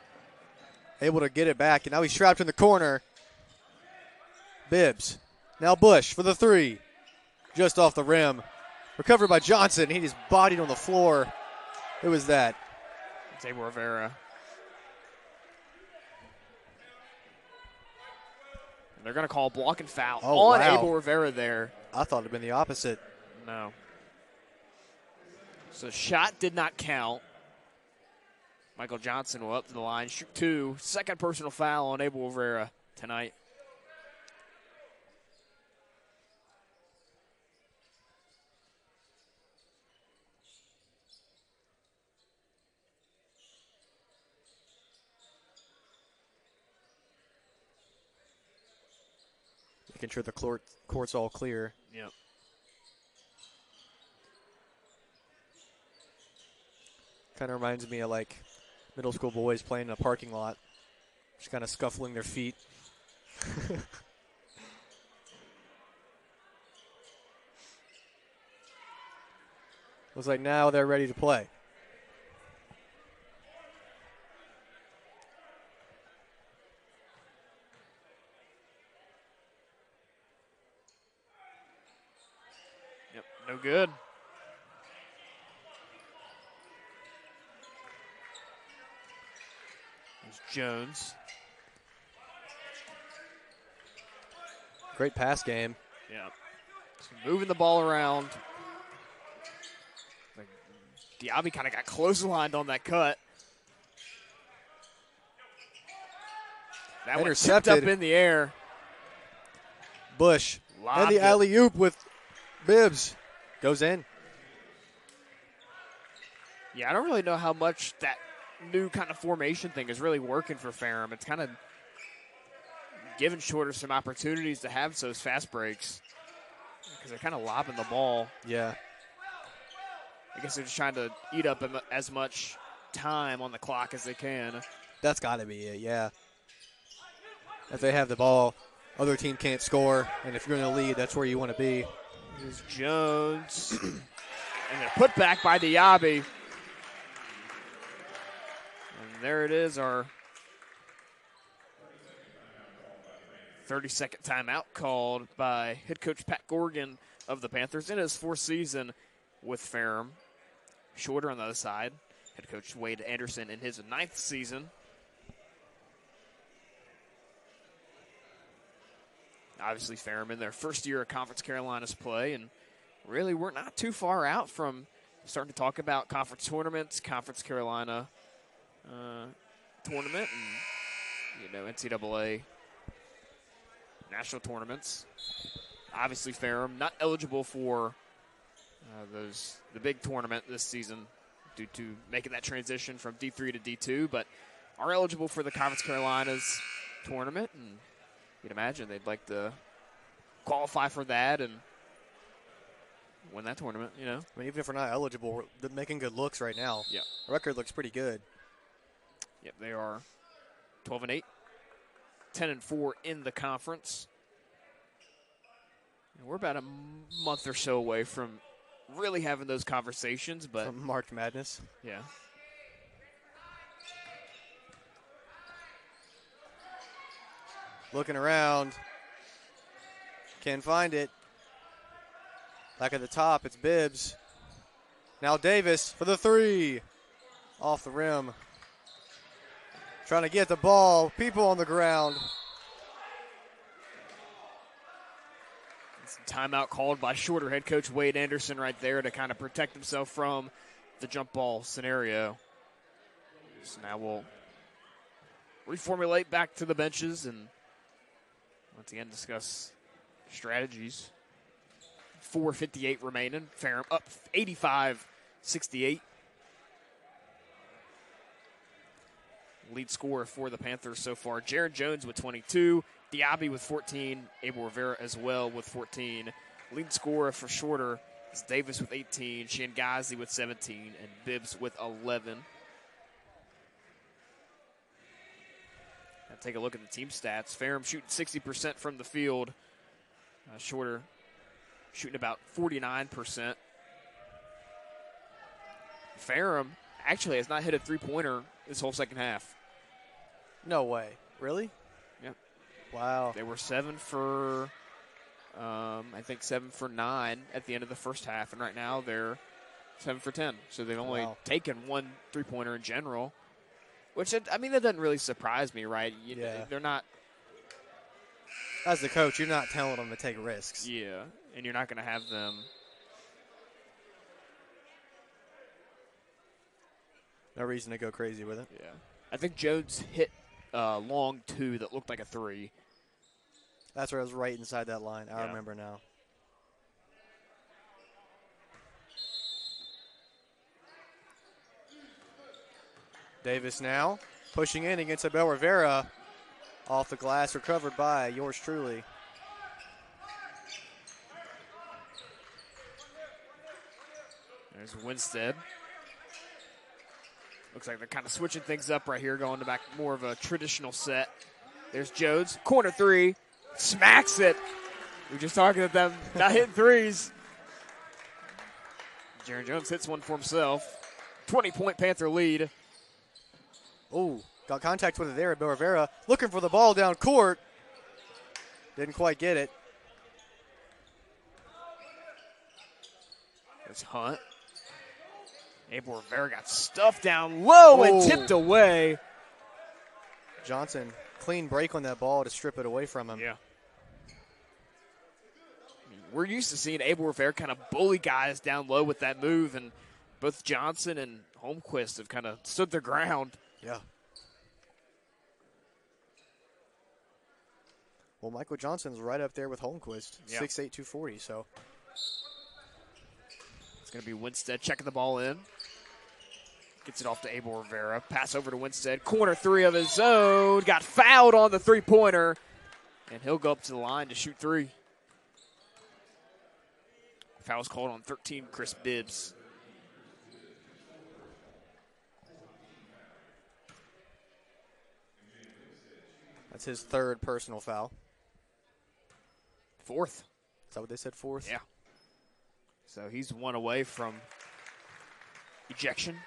Able to get it back, and now he's trapped in the corner. Bibbs. Now Bush for the three. Just off the rim. Recovered by Johnson. He just bodied on the floor. It was that. It's Abel Rivera. And they're going to call block and foul on wow. Abel Rivera there. I thought it would have been the opposite. No. So shot did not count. Michael Johnson will up to the line, shoot two. Second personal foul on Abel Rivera tonight. Making sure the court's all clear. Yep. Kind of reminds me of like middle school boys playing in a parking lot, just kind of scuffling their feet. Looks like now they're ready to play. Yep, no good. There's Jones. Great pass game. Yeah. So moving the ball around. Diaby kind of got close-lined on that cut. That one tipped up in the air. Bush. Lobbed and the alley-oop with Bibbs. Goes in. Yeah, I don't really know how much that new kind of formation thing is really working for Ferrum. It's kind of giving Shorter some opportunities to have those fast breaks because they're kind of lobbing the ball. Yeah. I guess they're just trying to eat up as much time on the clock as they can. That's got to be it, yeah. If they have the ball, other team can't score, and if you're in the lead, that's where you want to be. Here's Jones. And they're put back by Diaby. And there it is, our 30-second timeout called by head coach Pat Gorgan of the Panthers in his fourth season with Ferrum. Shorter on the other side. Head coach Wade Anderson in his ninth season. Obviously, Ferrum in their first year of Conference Carolinas play, and really we're not too far out from starting to talk about conference tournaments, Conference Carolina tournament, and NCAA national tournaments. Obviously, Ferrum not eligible for the big tournament this season due to making that transition from D3 to D2, but are eligible for the Conference Carolinas tournament, and you'd imagine they'd like to qualify for that and win that tournament, I mean, even if we're not eligible, they're making good looks right now. Yeah. The record looks pretty good. Yep, they are 12-8, 10-4 in the conference. And we're about a month or so away from really having those conversations, but From March Madness. yeah. Looking around. Can't find it. Back at the top, it's Bibbs. Now Davis for the three. Off the rim. Trying to get the ball. People on the ground. Timeout called by Shorter head coach Wade Anderson right there to kind of protect himself from the jump ball scenario. So now we'll reformulate back to the benches and once again discuss strategies. 4:58 remaining. Ferrum up 85-68. Lead scorer for the Panthers so far. G.Jones with 22. Diaby with 14. Abel Rivera as well with 14. Lead scorer for Shorter is Davis with 18. Shangazi with 17. And Bibbs with 11. Now take a look at the team stats. Ferrum shooting 60% from the field. Shorter shooting about 49%. Ferrum actually has not hit a three-pointer this whole second half. No way. Really? Yep. Wow. They were 7 for 9 at the end of the first half, and right now they're 7 for 10. So they've only taken one three-pointer in general, which, that doesn't really surprise me, right? They're not. As the coach, you're not telling them to take risks. Yeah, and you're not going to have them. No reason to go crazy with it. Yeah. I think Jones hit long two that looked like a three. That's where I was right inside that line. I remember now. Davis now pushing in against Abel Rivera. Off the glass, recovered by yours truly. There's Winstead. Looks like they're kind of switching things up right here, going to back more of a traditional set. There's Jones. Corner three. Smacks it. We were just talking about them not hitting threes. G.Jones hits one for himself. 20-point Panther lead. Oh, got contact with it there. Abel Rivera looking for the ball down court. Didn't quite get it. There's Hunt. Abel Rivera got stuffed down low and tipped away. Johnson, clean break on that ball to strip it away from him. Yeah. We're used to seeing Abel Rivera kind of bully guys down low with that move, and both Johnson and Holmquist have kind of stood their ground. Yeah. Well, Michael Johnson's right up there with Holmquist, 6'8", 240, so. It's going to be Winstead checking the ball in. Gets it off to Abel Rivera. Pass over to Winstead. Corner three of his own. Got fouled on the three-pointer. And he'll go up to the line to shoot three. Foul's called on 13, Chris Bibbs. That's his third personal foul. Fourth. Is that what they said, fourth? Yeah. So he's one away from ejection.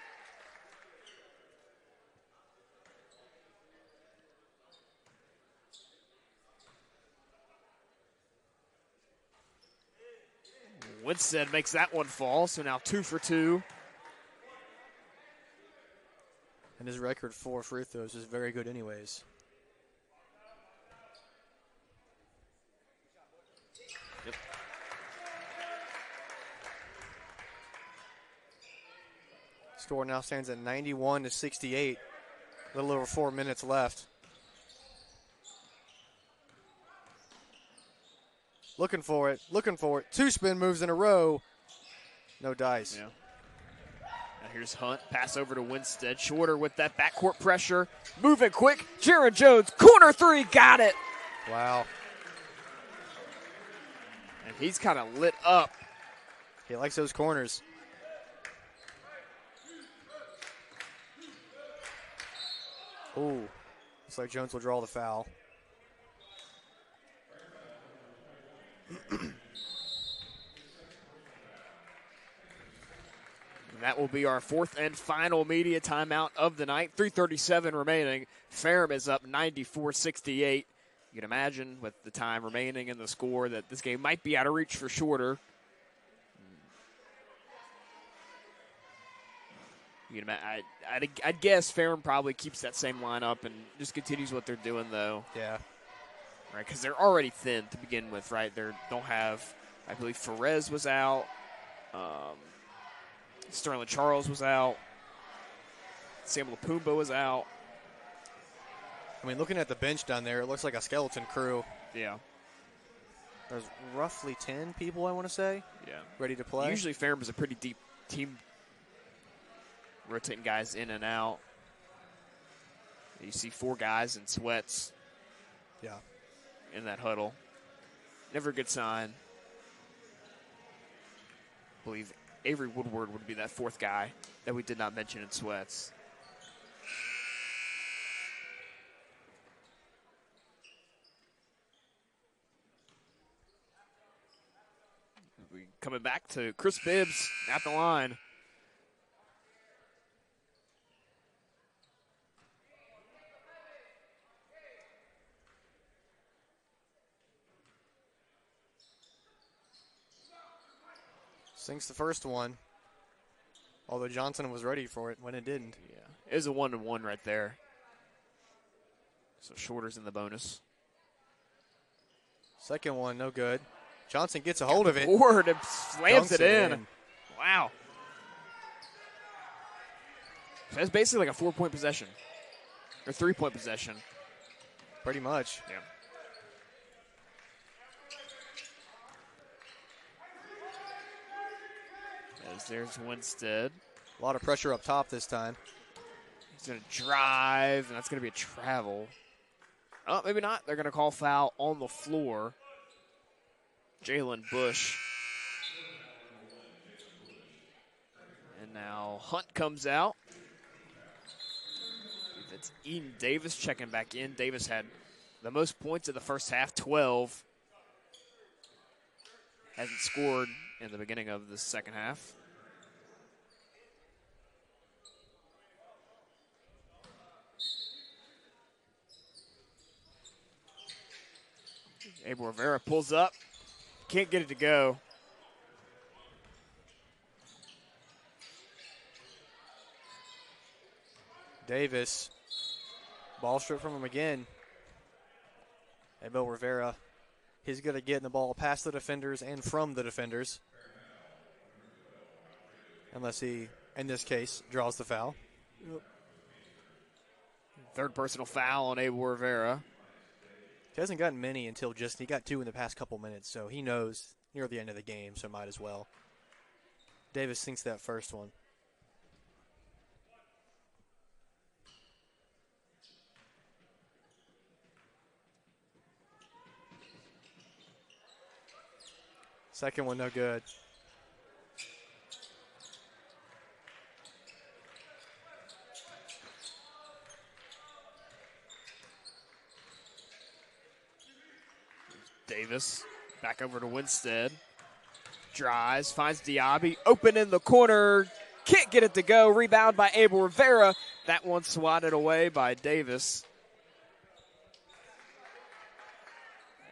Winstead makes that one fall, so now 2 for 2. And his record 4 free throws is very good anyways. Yep. Score now stands at 91-68. A little over 4 minutes left. Looking for it, looking for it. 2 spin moves in a row. No dice. Yeah. Now here's Hunt. Pass over to Winstead. Shorter with that backcourt pressure. Moving quick. G.Jones. Corner 3. Got it. Wow. And he's kind of lit up. He likes those corners. Ooh. Looks like Jones will draw the foul. That will be our 4th and final media timeout of the night. 3:37 remaining. Ferrum is up 94-68. You can imagine with the time remaining and the score that this game might be out of reach for shorter. I'd guess Ferrum probably keeps that same lineup and just continues what they're doing, though. Yeah. Right, because they're already thin to begin with, right? They don't have, I believe, Ferrez was out. Sterling Charles was out. Sam Lapumba was out. I mean, looking at the bench down there, it looks like a skeleton crew. Yeah. There's roughly 10 people, I want to say, ready to play. Usually Ferrum is a pretty deep team, rotating guys in and out. You see 4 guys in sweats. Yeah. In that huddle. Never a good sign. I believe Avery Woodward would be that 4th guy that we did not mention in sweats. We coming back to Chris Bibbs at the line. Sinks the first one, although Johnson was ready for it when it didn't. Yeah, it was a 1-1 right there. So Shorter's in the bonus. Second one, no good. Johnson gets a hold of it. Ward and slams it in. Wow. So that's basically like a 4-point possession. Or 3-point possession. Pretty much. Yeah. As there's Winstead. A lot of pressure up top this time. He's going to drive, and that's going to be a travel. Oh, maybe not. They're going to call foul on the floor. Jalen Bush. And now Hunt comes out. It's Eden Davis checking back in. Davis had the most points in the first half, 12. Hasn't scored in the beginning of the second half. Abel Rivera pulls up. Can't get it to go. Davis. Ball stripped from him again. Abel Rivera. He's good at getting the ball past the defenders and from the defenders. Unless he, in this case, draws the foul. Yep. Third personal foul on Abel Rivera. He hasn't gotten many until just, he got 2 in the past couple minutes, so he knows near the end of the game, so might as well. Davis sinks that first one. Second one, no good. Davis back over to Winstead. Drives, finds Diaby. Open in the corner. Can't get it to go. Rebound by Abel Rivera. That one swatted away by Davis.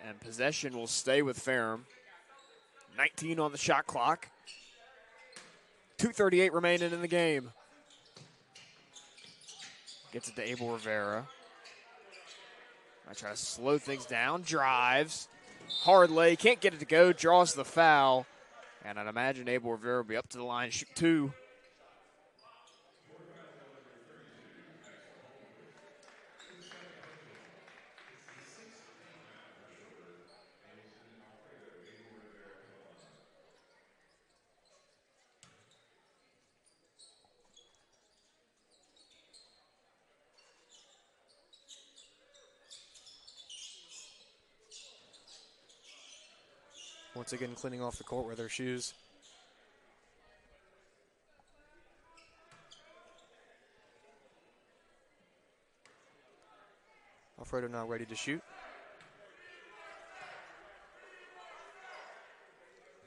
And possession will stay with Ferrum. 19 on the shot clock. 2:38 remaining in the game. Gets it to Abel Rivera. I try to slow things down. Drives. Hard lay. Can't get it to go. Draws the foul. And I'd imagine Abel Rivera will be up to the line, shoot 2. Once again, cleaning off the court with their shoes. Alfredo now ready to shoot.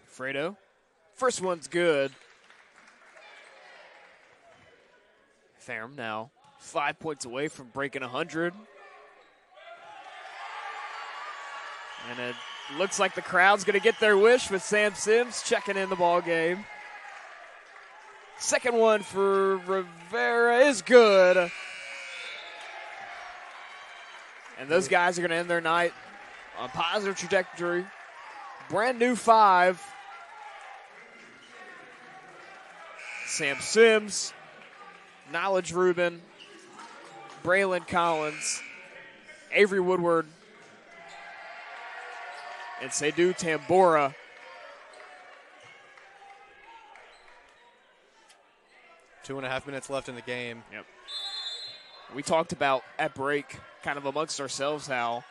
Alfredo. First one's good. Ferrum now 5 points away from breaking 100. And it looks like the crowd's going to get their wish with Sam Sims checking in the ball game. Second one for Rivera is good. And those guys are going to end their night on a positive trajectory. Brand new 5. Sam Sims, Knowledge Rubin, Braylon Collins, Avery Woodward, and Seydou Tambora. 2.5 minutes left in the game. Yep. We talked about at break, kind of amongst ourselves, how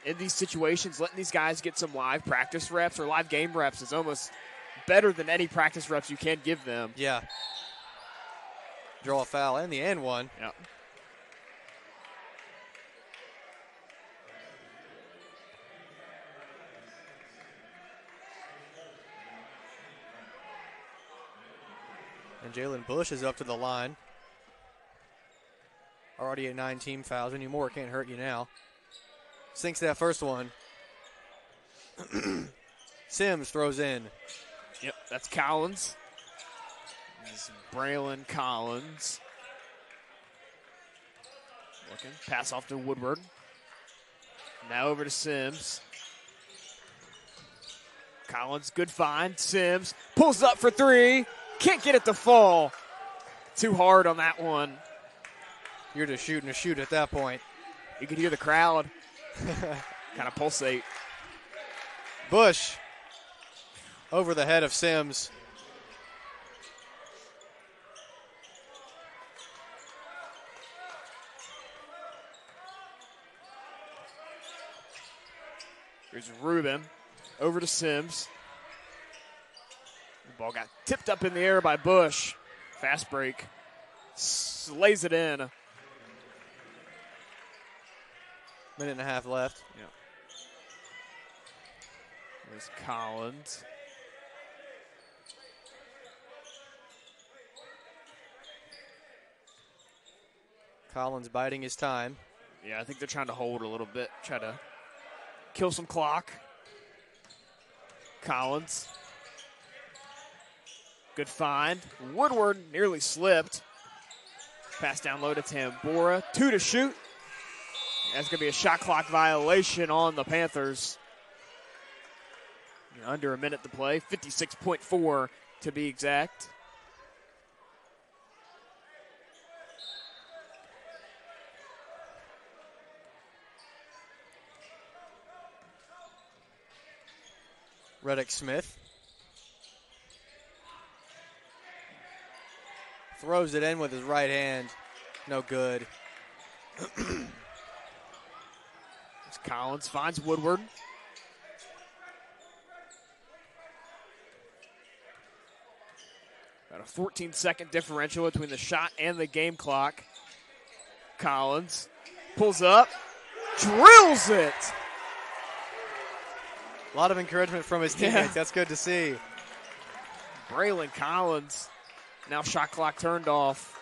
in these situations, letting these guys get some live practice reps or live game reps is almost better than any practice reps you can give them. Yeah. Draw a foul and the and one. Yep. And Jalen Bush is up to the line. Already at 9 team fouls. Any more can't hurt you now. Sinks that first one. Sims throws in. Yep, that's Collins. This is Braylon Collins. Looking, pass off to Woodward. Now over to Sims. Collins, good find. Sims pulls up for 3. Can't get it to fall. Too hard on that one. You're just shooting a shoot at that point. You can hear the crowd kind of pulsate. Bush over the head of Sims. Here's Rubin over to Sims. The ball got tipped up in the air by Bush. Fast break. Lays it in. Minute and a half left. Yeah. There's Collins. Collins biding his time. Yeah, I think they're trying to hold a little bit, try to kill some clock. Collins. Good find. Woodward nearly slipped. Pass down low to Tambora. 2 to shoot. That's going to be a shot clock violation on the Panthers. Under a minute to play. 56.4 to be exact. Reddick Smith throws it in with his right hand. No good. Collins finds Woodward. About a 14-second differential between the shot and the game clock. Collins pulls up, drills it. A lot of encouragement from his teammates. Yeah. That's good to see. Braylon Collins, now shot clock turned off.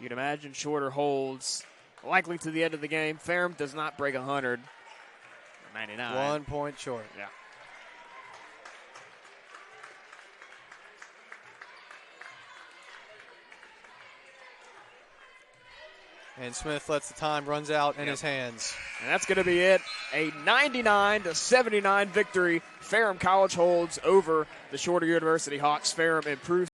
You'd imagine shorter holds. Likely to the end of the game. Ferrum does not break 100. 99. 1 point short. Yeah. And Smith lets the time runs out in his hands. And that's going to be it. A 99-79 victory. Ferrum College holds over the Shorter University Hawks. Ferrum improves.